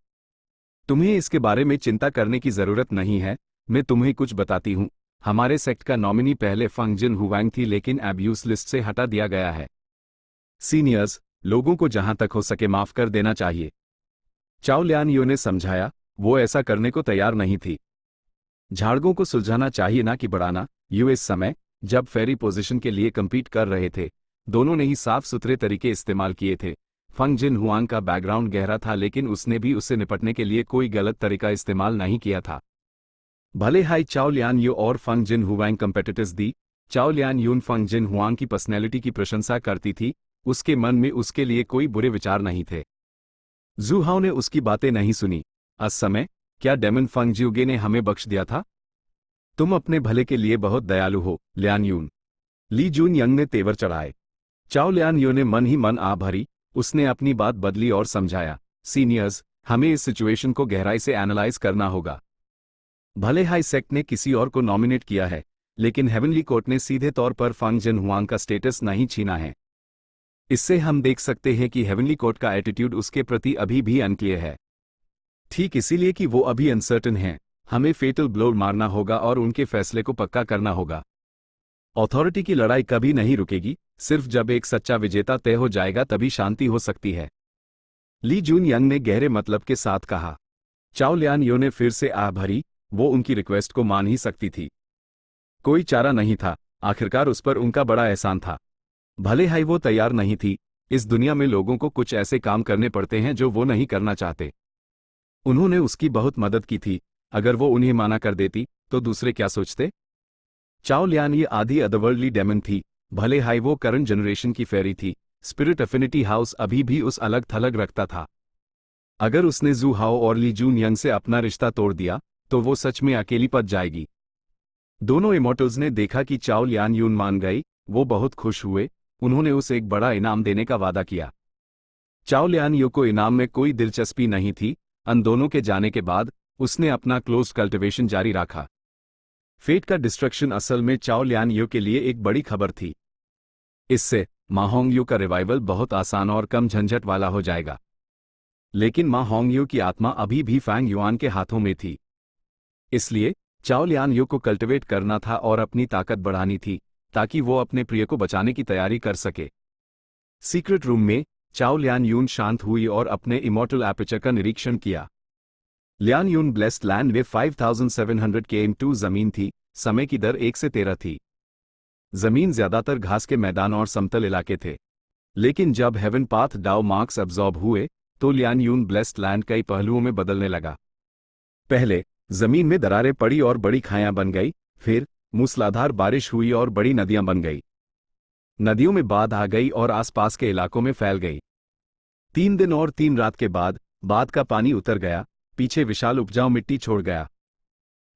तुम्हें इसके बारे में चिंता करने की जरूरत नहीं है, मैं तुम्हें कुछ बताती हूं। हमारे सेक्ट का नॉमिनी पहले फंग जिन हुआंग थी, लेकिन अब यूज लिस्ट से हटा दिया गया है। सीनियर्स, लोगों को जहां तक हो सके माफ कर देना चाहिए। चाओ लियान यू ने समझाया। वो ऐसा करने को तैयार नहीं थी। झाड़गों को सुलझाना चाहिए ना कि बढ़ाना। यूएस समय जब फेरी पोजीशन के लिए कम्पीट कर रहे थे, दोनों ने ही साफ सुथरे तरीके इस्तेमाल किए थे। फंग जिन हुआंग का बैकग्राउंड गहरा था, लेकिन उसने भी उससे निपटने के लिए कोई गलत तरीका इस्तेमाल नहीं किया था। भले हाई चाओ लियान यू और फंग जिन हुआंग कंपेटिटर्स दी, चाओ लियान यून फंग जिन हुआंग की पर्सनैलिटी की प्रशंसा करती थी। उसके मन में उसके लिए कोई बुरे विचार नहीं थे। जू हाओ ने उसकी बातें नहीं सुनी। उस समय क्या डेमन फंग जियोगे ने हमें बख्श दिया था? तुम अपने भले के लिए बहुत दयालु हो, लियान यून। ली जून यंग ने तेवर चढ़ाए। चाओ लियान यो ने मन ही मन आ भरी। उसने अपनी बात बदली और समझाया, सीनियर्स, हमें इस सिचुएशन को गहराई से एनालाइज करना होगा। भले हाई सेक्ट ने किसी और को नॉमिनेट किया है, लेकिन हेवनली कोर्ट ने सीधे तौर पर फंग जिन हुआंग का स्टेटस नहीं छीना है। इससे हम देख सकते हैं कि हेवनली कोर्ट का एटीट्यूड उसके प्रति अभी भी अनक्लियर है। ठीक इसीलिए कि वो अभी अनसर्टन हैं, हमें फेटल ब्लो मारना होगा और उनके फैसले को पक्का करना होगा। अथॉरिटी की लड़ाई कभी नहीं रुकेगी, सिर्फ जब एक सच्चा विजेता तय हो जाएगा तभी शांति हो सकती है। ली जून यंग ने गहरे मतलब के साथ कहा। चाओ लियान यो ने फिर से आह भरी। वो उनकी रिक्वेस्ट को मान ही सकती थी। कोई चारा नहीं था, आखिरकार उस पर उनका बड़ा एहसान था। भले ही वो तैयार नहीं थी, इस दुनिया में लोगों को कुछ ऐसे काम करने पड़ते हैं जो वो नहीं करना चाहते। उन्होंने उसकी बहुत मदद की थी, अगर वो उन्हें माना कर देती तो दूसरे क्या सोचते। चाओ लियान ये आधी अदरवर्ल्डली डेमन थी, भले हाई वो करंट जनरेशन की फेरी थी। स्पिरिट एफिनिटी हाउस अभी भी उस अलग थलग रखता था। अगर उसने जू हाओ और ली जून यंग से अपना रिश्ता तोड़ दिया तो वो सच में अकेली पड़ जाएगी। दोनों इमॉर्टल्स ने देखा कि चाओ लियान यून मान गई। वो बहुत खुश हुए। उन्होंने उसे एक बड़ा इनाम देने का वादा किया। चाओ लियान यू को इनाम में कोई दिलचस्पी नहीं थी। अन दोनों के जाने के बाद उसने अपना क्लोज्ड कल्टिवेशन जारी रखा। फेट का डिस्ट्रक्शन असल में चाओ लियान यू के लिए एक बड़ी खबर थी। इससे मा होंगयू का रिवाइवल बहुत आसान और कम झंझट वाला हो जाएगा। लेकिन मा होंगयू की आत्मा अभी भी फैंग युआन के हाथों में थी। इसलिए चाओ लियान यू को कल्टिवेट करना था और अपनी ताकत बढ़ानी थी, ताकि वो अपने प्रिय को बचाने की तैयारी कर सके। सीक्रेट रूम में चाओ लियान यून शांत हुई और अपने इमॉर्टल एपर्चर का निरीक्षण किया। लियान यून ब्लेस्ड लैंड वे 5700 km2 जमीन थी। समय की दर 1 से 13 थी। जमीन ज्यादातर घास के मैदान और समतल इलाके थे। लेकिन जब heaven path Dao marks absorb हुए तो लियान यून ब्लेस्ड लैंड कई पहलुओं में बदलने लगा। पहले जमीन में दरारें पड़ी और बड़ी खायां बन गई। फिर मूसलाधार बारिश हुई और बड़ी नदियां बन गई। नदियों में बाढ़ आ गई और आसपास के इलाकों में फैल गई। 3 दिन और 3 रात के बाद बाढ़ का पानी उतर गया, पीछे विशाल उपजाऊ मिट्टी छोड़ गया।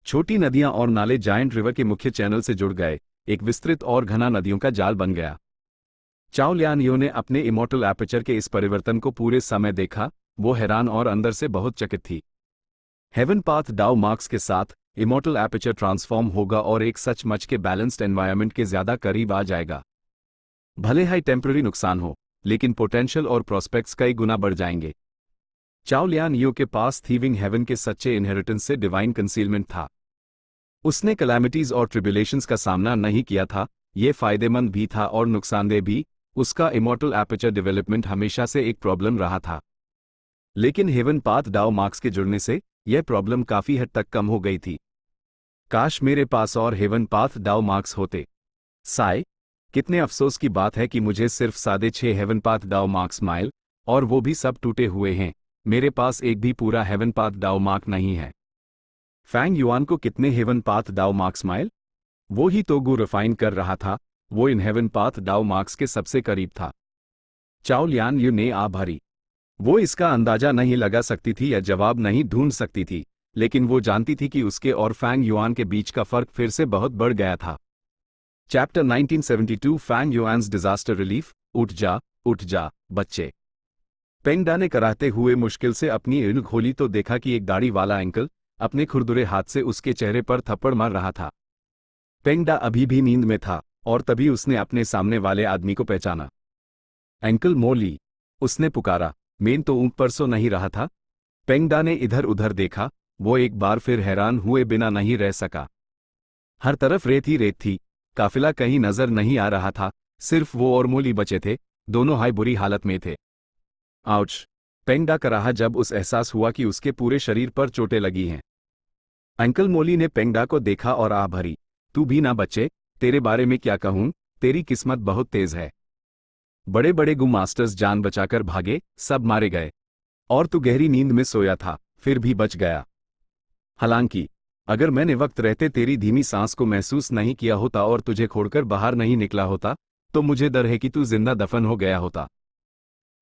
छोटी नदियां और नाले जायंट रिवर के मुख्य चैनल से जुड़ गए, एक विस्तृत और घना नदियों का जाल बन गया। चाओ लियान यो ने अपने इमॉर्टल एपर्चर के इस परिवर्तन को पूरे समय देखा। वो हैरान और अंदर से बहुत चकित थी। हेवन पाथ डाओ मार्क्स के साथ इमॉर्टल एपर्चर ट्रांसफॉर्म होगा और एक सचमुच के बैलेंस्ड एनवायरनमेंट के ज्यादा करीब आ जाएगा। भले ही टेम्पररी नुकसान हो, लेकिन पोटेंशियल और प्रोस्पेक्ट्स कई गुना बढ़ जाएंगे। चाओ लियान यो के पास थीविंग हेवन के सच्चे इनहेरिटेंस से डिवाइन कंसीलमेंट था। उसने कैलामिटीज और ट्रिब्यूलेशंस का सामना नहीं किया था। ये फायदेमंद भी था और नुकसानदेह भी। उसका इमॉर्टल एपर्चर डेवलपमेंट हमेशा से एक प्रॉब्लम रहा था। लेकिन हेवन पाथ डाओ मार्क्स के जुड़ने से यह प्रॉब्लम काफी हद तक कम हो गई थी। काश मेरे पास और हेवन पाथ डाओ मार्क्स होते। साय, कितने अफसोस की बात है कि मुझे सिर्फ सादे 6 हेवन पाथ डाओ मार्क्स माइल, और वो भी सब टूटे हुए हैं। मेरे पास एक भी पूरा हेवन पाथ डाओ मार्क नहीं है। फैंग युआन को कितने हेवन पाथ डाओ मार्क्स माइल? वो ही तोगू रिफाइन कर रहा था। वो इन हेवन पाथ डाओ मार्क्स के सबसे करीब था। चाओ लियान यू ने आ भरी। वो इसका अंदाजा नहीं लगा सकती थी या जवाब नहीं ढूंढ सकती थी, लेकिन वो जानती थी कि उसके और फैंग युआन के बीच का फर्क फिर से बहुत बढ़ गया था। Chapter 1972 Fang Yuan's disaster relief. उठ जा बच्चे। पेंगडा ने कराहते हुए मुश्किल से अपनी ईंट खोली तो देखा कि एक दाढ़ी वाला अंकल अपने खुरदुरे हाथ से उसके चेहरे पर थप्पड़ मार रहा था। पेंगडा अभी भी नींद में था और तभी उसने अपने सामने वाले आदमी को पहचाना। अंकल मोली, उसने पुकारा। मेन तो ऊपर सो नहीं रहा था। पेंगडा ने इधर उधर देखा। वो एक बार फिर हैरान हुए बिना नहीं रह सका। हर तरफ रेत ही रेत थी। काफिला कहीं नजर नहीं आ रहा था। सिर्फ वो और मोली बचे थे। दोनों हाई बुरी हालत में थे। आउच, पेंगडा कराहा जब उस एहसास हुआ कि उसके पूरे शरीर पर चोटें लगी हैं। अंकल मोली ने पेंगडा को देखा और आ भरी। तू भी ना बच्चे, तेरे बारे में क्या कहूं, तेरी किस्मत बहुत तेज है। बड़े बड़े गु मास्टर्स जान बचाकर भागे, सब मारे गए। और तू गहरी नींद में सोया था, फिर भी बच गया। हालांकि अगर मैंने वक्त रहते तेरी धीमी सांस को महसूस नहीं किया होता और तुझे छोड़कर बाहर नहीं निकला होता, तो मुझे डर है कि तू जिंदा दफन हो गया होता।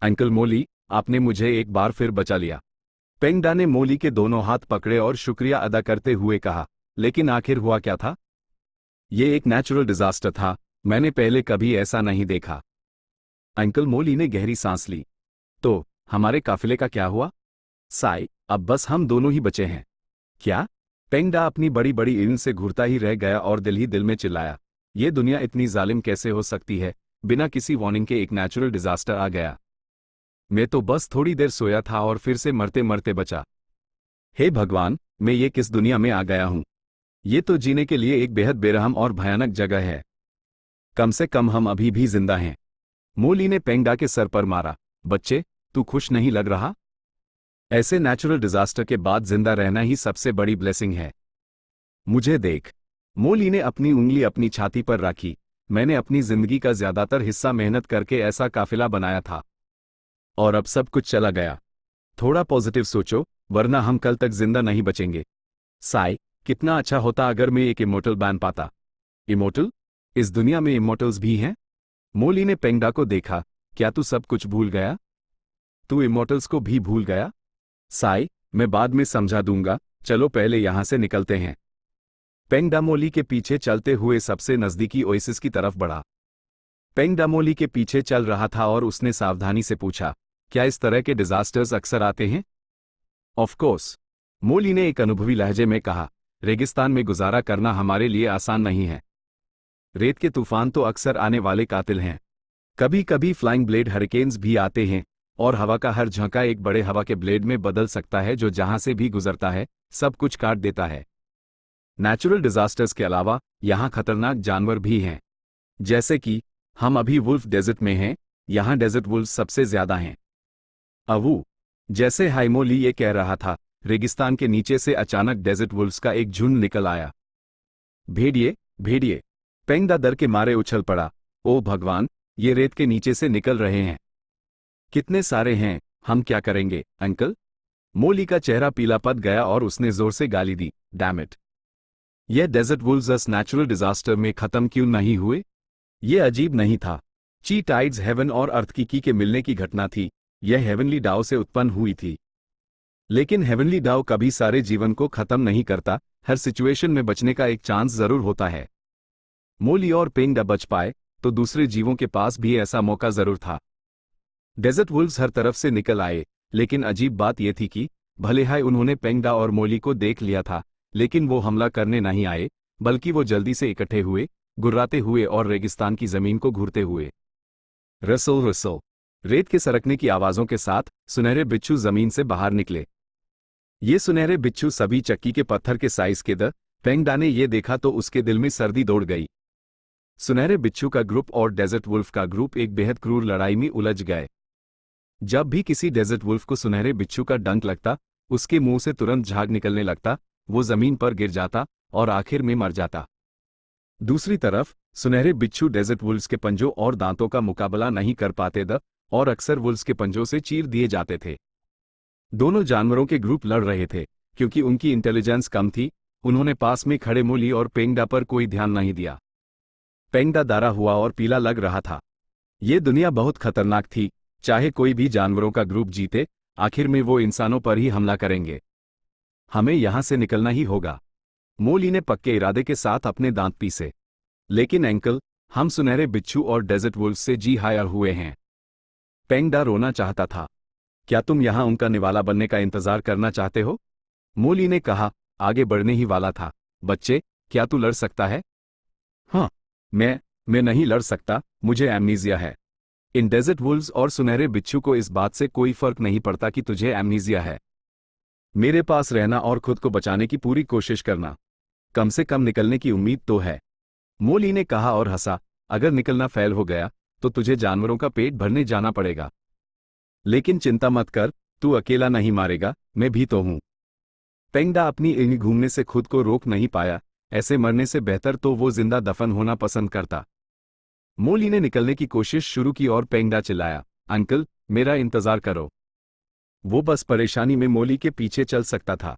अंकल मोली, आपने मुझे एक बार फिर बचा लिया। पेंगडा ने मोली के दोनों हाथ पकड़े और शुक्रिया अदा करते हुए कहा। लेकिन आखिर हुआ क्या था? ये एक नेचुरल डिजास्टर था। मैंने पहले कभी ऐसा नहीं देखा। अंकल, मोली ने गहरी सांस ली। तो हमारे काफिले का क्या हुआ? साई, अब बस हम दोनों ही बचे हैं। क्या? पेंगडा अपनी बड़ी बड़ी ईंट से घूरता ही रह गया और दिल ही दिल में चिल्लाया, ये दुनिया इतनी जालिम कैसे हो सकती है? बिना किसी वार्निंग के एक नेचुरल डिजास्टर आ गया। मैं तो बस थोड़ी देर सोया था और फिर से मरते मरते बचा। हे भगवान, मैं ये किस दुनिया में आ गया हूं? ये तो जीने के लिए एक बेहद बेरहम और भयानक जगह है। कम से कम हम अभी भी जिंदा हैं। मोली ने पेंगडा के सर पर मारा। बच्चे, तू खुश नहीं लग रहा? ऐसे नेचुरल डिजास्टर के बाद जिंदा रहना ही सबसे बड़ी ब्लेसिंग है। मुझे देख। मोली ने अपनी उंगली अपनी छाती पर रखी। मैंने अपनी जिंदगी का ज्यादातर हिस्सा मेहनत करके ऐसा काफिला बनाया था, और अब सब कुछ चला गया। थोड़ा पॉजिटिव सोचो, वरना हम कल तक जिंदा नहीं बचेंगे। साई, कितना अच्छा होता अगर मैं एक इमोर्टल बन पाता। इमोर्टल? इस दुनिया में इमोर्टल्स भी हैं? मोली ने पेंगडा को देखा। क्या तू सब कुछ भूल गया? तू इमोर्टल्स को भी भूल गया? साई, मैं बाद में समझा दूंगा, चलो पहले यहां से निकलते हैं। पेंगडा मोली के पीछे चलते हुए सबसे नजदीकी ओएसिस की तरफ बढ़ा। पेंगडा मोली के पीछे चल रहा था और उसने सावधानी से पूछा, क्या इस तरह के डिजास्टर्स अक्सर आते हैं? ऑफ कोर्स, मोली ने एक अनुभवी लहजे में कहा। रेगिस्तान में गुजारा करना हमारे लिए आसान नहीं है। रेत के तूफान तो अक्सर आने वाले कातिल हैं। कभी कभी फ्लाइंग ब्लेड हरिकेन्स भी आते हैं, और हवा का हर झोंका एक बड़े हवा के ब्लेड में बदल सकता है जो जहां से भी गुजरता है सब कुछ काट देता है। नेचुरल डिजास्टर्स के अलावा यहां खतरनाक जानवर भी हैं। जैसे कि हम अभी वुल्फ डेजर्ट में हैं, यहां डेजर्ट वुल्फ सबसे ज्यादा हैं। अवू, जैसे हाइमोली ये कह रहा था, रेगिस्तान के नीचे से अचानक डेजर्ट वुल्फ्स का एक झुंड निकल आया। भेड़िए, भेड़िए! पेंगडा डर के मारे उछल पड़ा। ओ भगवान, ये रेत के नीचे से निकल रहे हैं। कितने सारे हैं, हम क्या करेंगे अंकल? मोली का चेहरा पीला पड़ गया और उसने जोर से गाली दी। Damn it! यह डेजर्ट वुल्व्स नेचुरल डिजास्टर में खत्म क्यों नहीं हुए? यह अजीब नहीं था। ची टाइड्स हेवन और अर्थ की के मिलने की घटना थी। यह हेवनली डाउ से उत्पन्न हुई थी। लेकिन हेवनली डाउ कभी सारे जीवन को खत्म नहीं करता, हर सिचुएशन में बचने का एक चांस जरूर होता है। मोली और पेंगडा बच पाए, तो दूसरे जीवों के पास भी ऐसा मौका जरूर था। डेजर्ट वुल्व्स हर तरफ से निकल आए, लेकिन अजीब बात यह थी कि भले ही उन्होंने पेंगडा और मोली को देख लिया था, लेकिन वो हमला करने नहीं आए, बल्कि वो जल्दी से इकट्ठे हुए, गुर्राते हुए और रेगिस्तान की जमीन को घूरते हुए। Russell Russell! रेत के सरकने की आवाजों के साथ सुनहरे बिच्छू जमीन से बाहर निकले। ये सुनहरे बिच्छू सभी चक्की के पत्थर के साइज के थे। पेंगडा ने ये देखा तो उसके दिल में सर्दी दौड़ गई। सुनहरे बिच्छू का ग्रुप और डेजर्ट वुल्फ का ग्रुप एक बेहद क्रूर लड़ाई में उलझ गए। जब भी किसी डेजर्ट वुल्फ को सुनहरे बिच्छू का डंक लगता, उसके मुंह से तुरंत झाग निकलने लगता, वो जमीन पर गिर जाता और आखिर में मर जाता। दूसरी तरफ सुनहरे बिच्छू डेजर्ट वुल्व्स के पंजों और दांतों का मुकाबला नहीं कर पाते थे और अक्सर वुल्व्स के पंजों से चीर दिए जाते थे। दोनों जानवरों के ग्रुप लड़ रहे थे। क्योंकि उनकी इंटेलिजेंस कम थी, उन्होंने पास में खड़े मोली और पेंगडा पर कोई ध्यान नहीं दिया। पेंगडा डरा हुआ और पीला लग रहा था। ये दुनिया बहुत खतरनाक थी। चाहे कोई भी जानवरों का ग्रुप जीते, आखिर में वो इंसानों पर ही हमला करेंगे। हमें यहां से निकलना ही होगा। मोली ने पक्के इरादे के साथ अपने दांत पीसे। लेकिन अंकल, हम सुनहरे बिच्छू और डेजर्ट वुल्फ से जी हायर हुए हैं। पेंगडा रोना चाहता था। क्या तुम यहां उनका निवाला बनने का इंतजार करना चाहते हो? मोली ने कहा, आगे बढ़ने ही वाला था। बच्चे, क्या तू लड़ सकता है? हाँ, मैं नहीं लड़ सकता, मुझे एमनीजिया है। इन डेजर्ट वुल्व्स और सुनहरे बिच्छू को इस बात से कोई फर्क नहीं पड़ता कि तुझे एमनीजिया है। मेरे पास रहना और खुद को बचाने की पूरी कोशिश करना। कम से कम निकलने की उम्मीद तो है। मोली ने कहा और हंसा। अगर निकलना फेल हो गया तो तुझे जानवरों का पेट भरने जाना पड़ेगा। लेकिन चिंता मत कर, तू अकेला नहीं मारेगा, मैं भी तो हूं। पेंगडा अपनी ईंट घूमने से खुद को रोक नहीं पाया। ऐसे मरने से बेहतर तो वो जिंदा दफन होना पसंद करता। मोली ने निकलने की कोशिश शुरू की और पेंगडा चिल्लाया, अंकल, मेरा इंतजार करो। वो बस परेशानी में मोली के पीछे चल सकता था।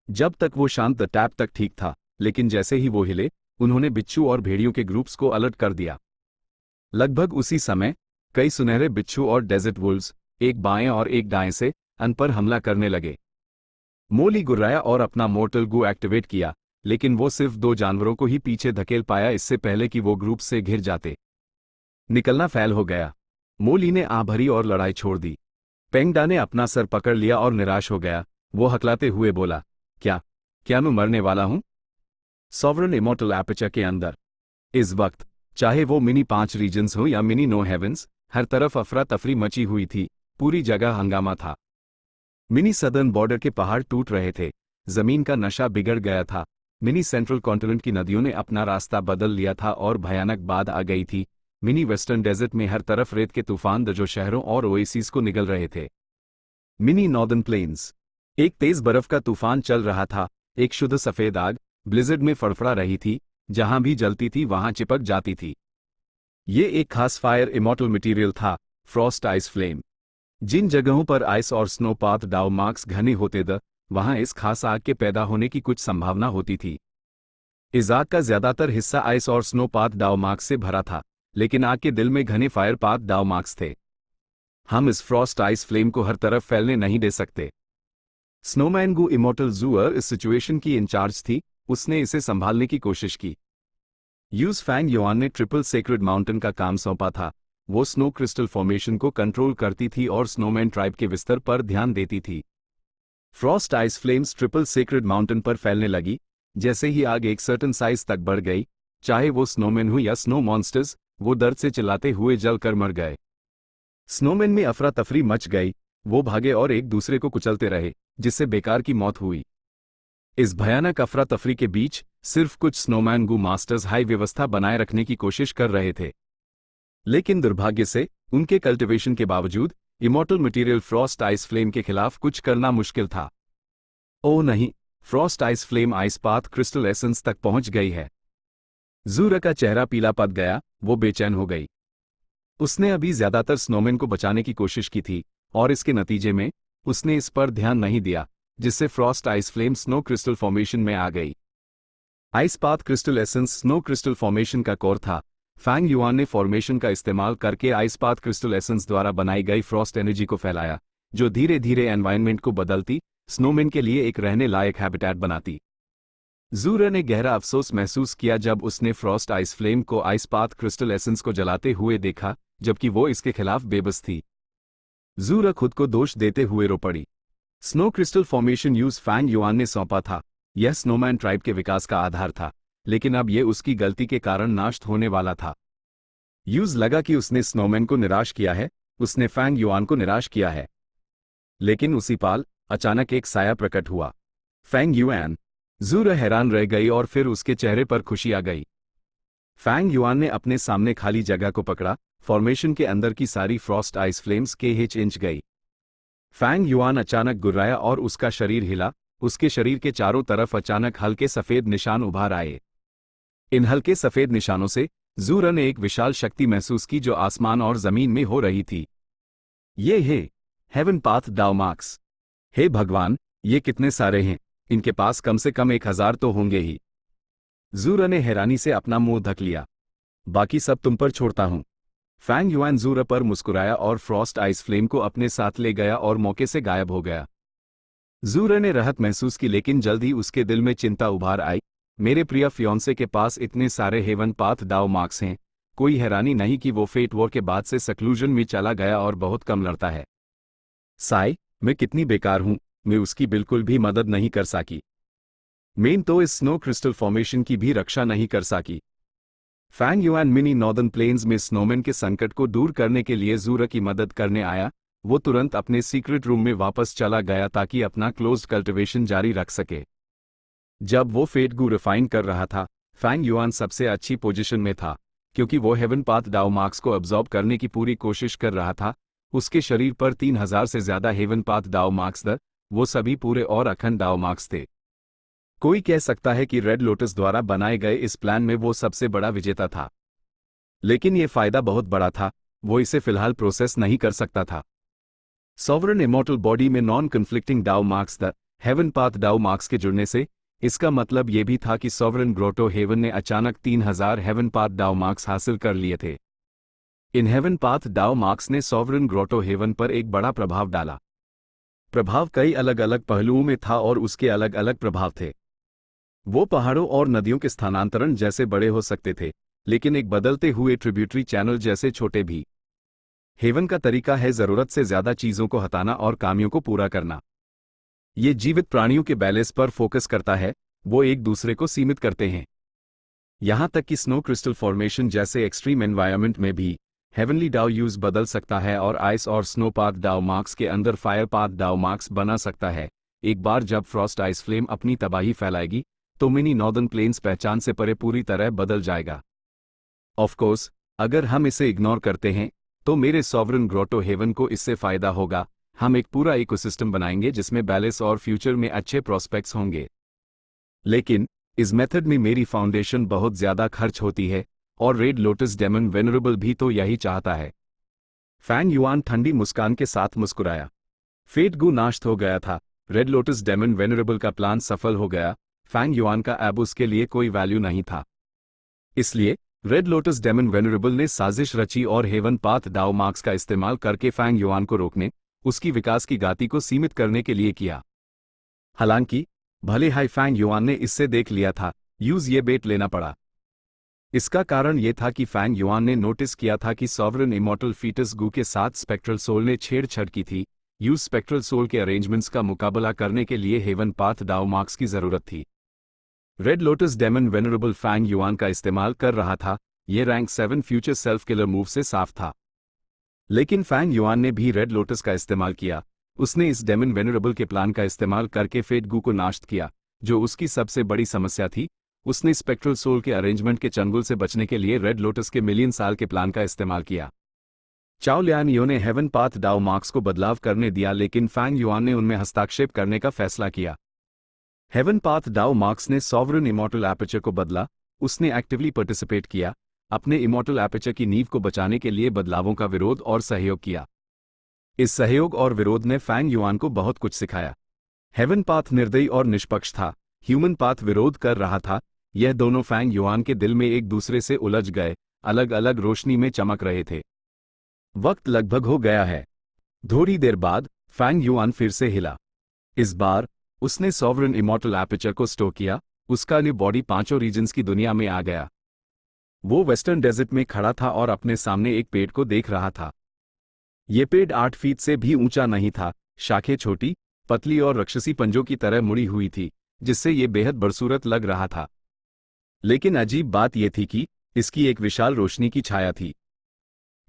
जब तक वो शांत टैप तक ठीक था, लेकिन जैसे ही वो हिले, उन्होंने बिच्छू और भेड़ियों के ग्रुप्स को अलर्ट कर दिया। लगभग उसी समय कई सुनहरे बिच्छू और डेजर्ट वुल्व्स, एक बाएं और एक दाएं से अन पर हमला करने लगे। मोली गुर्राया और अपना मोर्टल गू एक्टिवेट किया, लेकिन वो सिर्फ 2 जानवरों को ही पीछे धकेल पाया इससे पहले कि वो ग्रुप से घिर जाते। निकलना फेल हो गया। मोली ने आह भरी और लड़ाई छोड़ दी। पेंगडा ने अपना सर पकड़ लिया और निराश हो गया। वो हकलाते हुए बोला, क्या क्या मैं मरने वाला हूं? सॉवरन इमॉर्टल एपर्चर के अंदर इस वक्त, चाहे वो मिनी 5 रीजन्स हो या मिनी नो हेवेंस, हर तरफ अफरा तफरी मची हुई थी। पूरी जगह हंगामा था। मिनी सदर्न बॉर्डर के पहाड़ टूट रहे थे। जमीन का नशा बिगड़ गया था। मिनी सेंट्रल कॉन्टिनेंट की नदियों ने अपना रास्ता बदल लिया था और भयानक बाढ़ आ गई थी। मिनी वेस्टर्न डेजर्ट में हर तरफ रेत के तूफान जो शहरों और ओएसिस को निगल रहे थे। मिनी नॉर्दर्न प्लेन्स, एक तेज बर्फ का तूफान चल रहा था। एक शुद्ध सफेद आग ब्लिजर्ड में फड़फड़ा रही थी। जहां भी जलती थी वहां चिपक जाती थी। ये एक खास फायर इमॉर्टल मटेरियल था, फ्रॉस्ट आइस फ्लेम। जिन जगहों पर आइस और स्नोपाथ डाउ मार्क्स घने होते थे, वहां इस खास आग के पैदा होने की कुछ संभावना होती थी। इस आग का ज्यादातर हिस्सा आइस और स्नोपाथ डाउ मार्क्स से भरा था, लेकिन आग के दिल में घने फायर पाथ डाउ मार्क्स थे। हम इस फ्रॉस्ट आइस फ्लेम को हर तरफ फैलने नहीं दे सकते। स्नोमैन गू इमॉर्टल जूअर इस सिचुएशन की इंचार्ज थी। उसने इसे संभालने की कोशिश की। यूज फैंग युआन ने ट्रिपल सेक्रेड माउंटेन का काम सौंपा था। वो स्नो क्रिस्टल फॉर्मेशन को कंट्रोल करती थी और स्नोमैन ट्राइब के विस्तार पर ध्यान देती थी। Frost ice flames triple sacred mountain पर फैलने लगी। जैसे ही आग एक सर्टन साइज तक बढ़ गई, चाहे वो स्नोमैन हो या स्नो मॉन्स्टर्स, वो दर्द से चिल्लाते हुए जलकर मर गए। स्नोमैन में अफरा तफरी मच गई। वो भागे और एक दूसरे को कुचलते रहे, जिससे बेकार की मौत हुई। इस भयानक अफरा तफरी के बीच सिर्फ कुछ स्नोमैन गू मास्टर्स हाई व्यवस्था बनाए रखने की कोशिश कर रहे थे। लेकिन दुर्भाग्य से उनके कल्टिवेशन के बावजूद immortal material Frost ice flame के खिलाफ कुछ करना मुश्किल था। ओह नहीं, Frost ice flame ice path crystal essence तक पहुंच गई है। जूरा का चेहरा पीला पड़ गया। वो बेचैन हो गई। उसने अभी ज्यादातर स्नोमैन को बचाने की कोशिश की थी, और इसके नतीजे में उसने इस पर ध्यान नहीं दिया, जिससे Frost ice flame snow crystal formation में आ गई। Ice path crystal essence snow crystal formation का कोर था। फैंग युआन ने फॉर्मेशन का इस्तेमाल करके आइस पाथ क्रिस्टल एसेंस द्वारा बनाई गई फ्रॉस्ट एनर्जी को फैलाया, जो धीरे धीरे एनवायरनमेंट को बदलती, स्नोमैन के लिए एक रहने लायक हैबिटेट बनाती। जूरा ने गहरा अफसोस महसूस किया जब उसने फ्रॉस्ट आइस फ्लेम को आइस पाथ क्रिस्टल एसेंस को जलाते हुए देखा, जबकि वो इसके खिलाफ बेबस थी। जूरा खुद को दोष देते हुए रो पड़ी। स्नो क्रिस्टल फॉर्मेशन यूज फैंग युआन ने सौंपा था। यह स्नोमैन ट्राइब के विकास का आधार था, लेकिन अब यह उसकी गलती के कारण नष्ट होने वाला था। यूज लगा कि उसने स्नोमैन को निराश किया है, उसने फैंग युआन को निराश किया है। लेकिन उसी पाल अचानक एक साया प्रकट हुआ। Fang yuan. जूरा हैरान रह गई और फिर उसके चेहरे पर खुशी आ गई। फैंग युआन ने अपने सामने खाली जगह को पकड़ा। फॉर्मेशन के अंदर की सारी फ्रॉस्ट आइस फ्लेम्स के हिच इंच गई। फैंग युआन अचानक गुर्राया और उसका शरीर हिला। उसके शरीर के चारों तरफ अचानक हल्के सफेद निशान उभार आए। इन हल्के सफेद निशानों से जूरा ने एक विशाल शक्ति महसूस की जो आसमान और जमीन में हो रही थी। ये है हेवन पाथ डाउ मार्क्स। हे भगवान, ये कितने सारे हैं! इनके पास कम से कम 1000 तो होंगे ही। जूरा ने हैरानी से अपना मुंह ढक लिया। बाकी सब तुम पर छोड़ता हूं। फैंग युआन जूरा पर मुस्कुराया और फ्रॉस्ट आइस फ्लेम को अपने साथ ले गया और मौके से गायब हो गया। जूरा ने राहत महसूस की, लेकिन जल्द ही उसके दिल में चिंता उभार आई। मेरे प्रिय फियोंसे के पास इतने सारे हेवन पाथ डाउ मार्क्स हैं। कोई हैरानी नहीं कि वो फेट वॉर के बाद से सक्लूजन में चला गया और बहुत कम लड़ता है। साई, मैं कितनी बेकार हूं, मैं उसकी बिल्कुल भी मदद नहीं कर सकी। मेन तो इस स्नो क्रिस्टल फॉर्मेशन की भी रक्षा नहीं कर सकी। फैंग युआन मिनी नॉर्दर्न प्लेन्स में स्नोमैन के संकट को दूर करने के लिए जूरा की मदद करने आया। वो तुरंत अपने सीक्रेट रूम में वापस चला गया ताकि अपना क्लोज्ड कल्टिवेशन जारी रख सके। जब वो फेट गू रिफाइन कर रहा था, फैंग युआन सबसे अच्छी पोजीशन में था, क्योंकि वो हेवन पाथ डाउ मार्क्स को अब्जॉर्ब करने की पूरी कोशिश कर रहा था। उसके शरीर पर 3000 से ज्यादा हेवन पाथ डाउ मार्क्स थे। वो सभी पूरे और अखंड डाउ मार्क्स थे। कोई कह सकता है कि रेड लोटस द्वारा बनाए गए इस प्लान में वो सबसे बड़ा विजेता था, लेकिन ये फायदा बहुत बड़ा था। वो इसे फिलहाल प्रोसेस नहीं कर सकता था। सॉवरन इमॉर्टल बॉडी में नॉन कन्फ्लिक्टिंग डाउ मार्क्स द हेवन पाथ डाउ मार्क्स के जुड़ने से इसका मतलब यह भी था कि सॉवरन ग्रोटो हेवन ने अचानक 3000 हेवन पाथ डाउ मार्क्स हासिल कर लिए थे। इन हेवन पाथ डाउ मार्क्स ने सॉवरन ग्रोटो हेवन पर एक बड़ा प्रभाव डाला। प्रभाव कई अलग अलग पहलुओं में था और उसके अलग अलग प्रभाव थे। वो पहाड़ों और नदियों के स्थानांतरण जैसे बड़े हो सकते थे, लेकिन एक बदलते हुए ट्रिब्यूटरी चैनल जैसे छोटे भी। हेवन का तरीका है जरूरत से ज्यादा चीजों को हटाना और कामों को पूरा करना। ये जीवित प्राणियों के बैलेंस पर फोकस करता है, वो एक दूसरे को सीमित करते हैं। यहां तक कि स्नो क्रिस्टल फॉर्मेशन जैसे एक्सट्रीम एनवायरनमेंट में भी हेवनली डाउ यूज बदल सकता है और आइस और स्नो पाथ डाउ मार्क्स के अंदर फायर पाथ डाउ मार्क्स बना सकता है। एक बार जब फ्रॉस्ट आइस फ्लेम अपनी तबाही फैलाएगी तो मिनी नॉर्दर्न प्लेन्स पहचान से परे पूरी तरह बदल जाएगा। ऑफ कोर्स, अगर हम इसे इग्नोर करते हैं तो मेरे सॉवरन ग्रोटो हेवन को इससे फायदा होगा। हम एक पूरा इकोसिस्टम बनाएंगे जिसमें बैलेंस और फ्यूचर में अच्छे प्रोस्पेक्ट्स होंगे। लेकिन इस मेथड में मेरी फाउंडेशन बहुत ज्यादा खर्च होती है और रेड लोटस डेमन वेनरेबल भी तो यही चाहता है। फैंग युआन ठंडी मुस्कान के साथ मुस्कुराया। फेट गू नाश्त हो गया था। रेड लोटस डेमन वेनरेबल का प्लान सफल हो गया। फैंग युआन का अब उसके लिए कोई वैल्यू नहीं था। इसलिए रेड लोटस डेमन वेनरेबल ने साजिश रची और हेवन पाथ डाउ मार्क्स का इस्तेमाल करके फैंग युआन को रोकने, उसकी विकास की गति को सीमित करने के लिए किया। हालांकि भले हाई फैंग युआन ने इससे देख लिया था, यूज ये बेट लेना पड़ा। इसका कारण यह था कि फैंग युआन ने नोटिस किया था कि सॉवरन इमॉर्टल फीटस गू के साथ स्पेक्ट्रल सोल ने छेड़छाड़ की थी। यूज स्पेक्ट्रल सोल के अरेंजमेंट्स का मुकाबला करने के लिए हेवन पाथ डाउ मार्क्स की जरूरत थी। Red lotus demon venerable Fang Yuan का इस्तेमाल कर रहा था। यह rank 7 future self killer move से साफ था। लेकिन फैंग युआन ने भी रेड लोटस का इस्तेमाल किया। उसने इस डेमन वेनरेबल के प्लान का इस्तेमाल करके फेट गू को नाश्त किया, जो उसकी सबसे बड़ी समस्या थी। उसने स्पेक्ट्रल सोल के अरेंजमेंट के चंगुल से बचने के लिए रेड लोटस के मिलियन साल के प्लान का इस्तेमाल किया। चाओ लियानियो ने हेवन पाथ डाउ मार्क्स को बदलाव करने दिया, लेकिन फैंग युआन ने उनमें हस्तक्षेप करने का फैसला किया। हेवन पाथ डाउ मार्क्स ने सॉवरन इमॉर्टल एपर्चर को बदला। उसने एक्टिवली पार्टिसिपेट किया, अपने इमॉर्टल एपर्चर की नींव को बचाने के लिए बदलावों का विरोध और सहयोग किया। इस सहयोग और विरोध ने फैंग युआन को बहुत कुछ सिखाया। हेवन पाथ निर्दयी और निष्पक्ष था, ह्यूमन पाथ विरोध कर रहा था। यह दोनों फैंग युआन के दिल में एक दूसरे से उलझ गए, अलग अलग रोशनी में चमक रहे थे। वक्त लगभग हो गया है। थोड़ी देर बाद फैंग युआन फिर से हिला। इस बार उसने सॉवरन इमॉर्टल एपर्चर को स्टो किया। उसका न्यू बॉडी पांचों रीजन्स की दुनिया में आ गया। वो वेस्टर्न डेजर्ट में खड़ा था और अपने सामने एक पेड़ को देख रहा था। ये पेड़ 8 फीट से भी ऊंचा नहीं था। शाखें छोटी, पतली और राक्षसी पंजों की तरह मुड़ी हुई थी, जिससे ये बेहद बदसूरत लग रहा था। लेकिन अजीब बात यह थी कि इसकी एक विशाल रोशनी की छाया थी।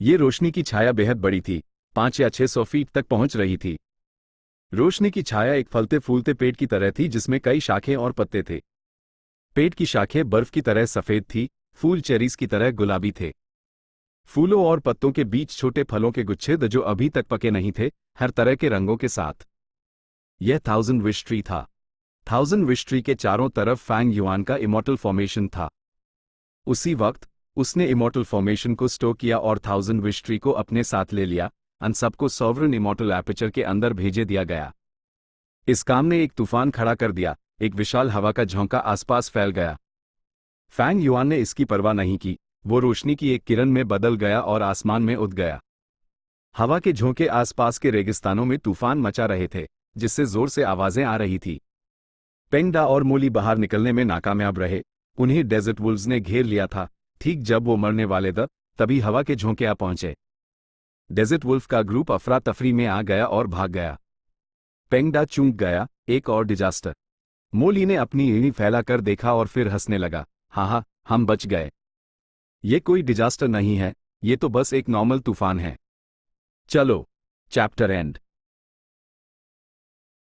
ये रोशनी की छाया बेहद बड़ी थी, 5 या 600 फीट तक पहुंच रही थी। रोशनी की छाया एक फलते फूलते पेड़ की तरह थी जिसमें कई शाखें और पत्ते थे। पेड़ की शाखें बर्फ की तरह सफेद थी, फूल चेरीज की तरह गुलाबी थे। फूलों और पत्तों के बीच छोटे फलों के गुच्छे जो अभी तक पके नहीं थे, हर तरह के रंगों के साथ। यह 1000 विश ट्री था। 1000 विश ट्री के चारों तरफ फैंग युआन का इमॉर्टल फॉर्मेशन था। उसी वक्त उसने इमॉर्टल फॉर्मेशन को स्टो किया और 1000 विश ट्री को अपने साथ ले लिया। अन सबको सॉवरन इमॉर्टल एपर्चर के अंदर भेजे दिया गया। इस काम ने एक तूफान खड़ा कर दिया। एक विशाल हवा का झोंका आसपास फैल गया। फैंग युआन ने इसकी परवाह नहीं की। वो रोशनी की एक किरण में बदल गया और आसमान में उड़ गया। हवा के झोंके आसपास के रेगिस्तानों में तूफान मचा रहे थे, जिससे जोर से आवाजें आ रही थी। पेंगडा और मोली बाहर निकलने में नाकामयाब रहे। उन्हें डेजर्ट वुल्व्स ने घेर लिया था। ठीक जब वो मरने वाले थे, तभी हवा के झोंके आ पहुंचे। डेजर्ट वुल्फ का ग्रुप अफरा तफरी में आ गया और भाग गया। पेंगडा चूक गया, एक और डिजास्टर। मोली ने अपनी एड़ी फैलाकर देखा और फिर हंसने लगा। हाँ, हम बच गए। ये कोई डिजास्टर नहीं है, ये तो बस एक नॉर्मल तूफान है। चलो, चैप्टर एंड।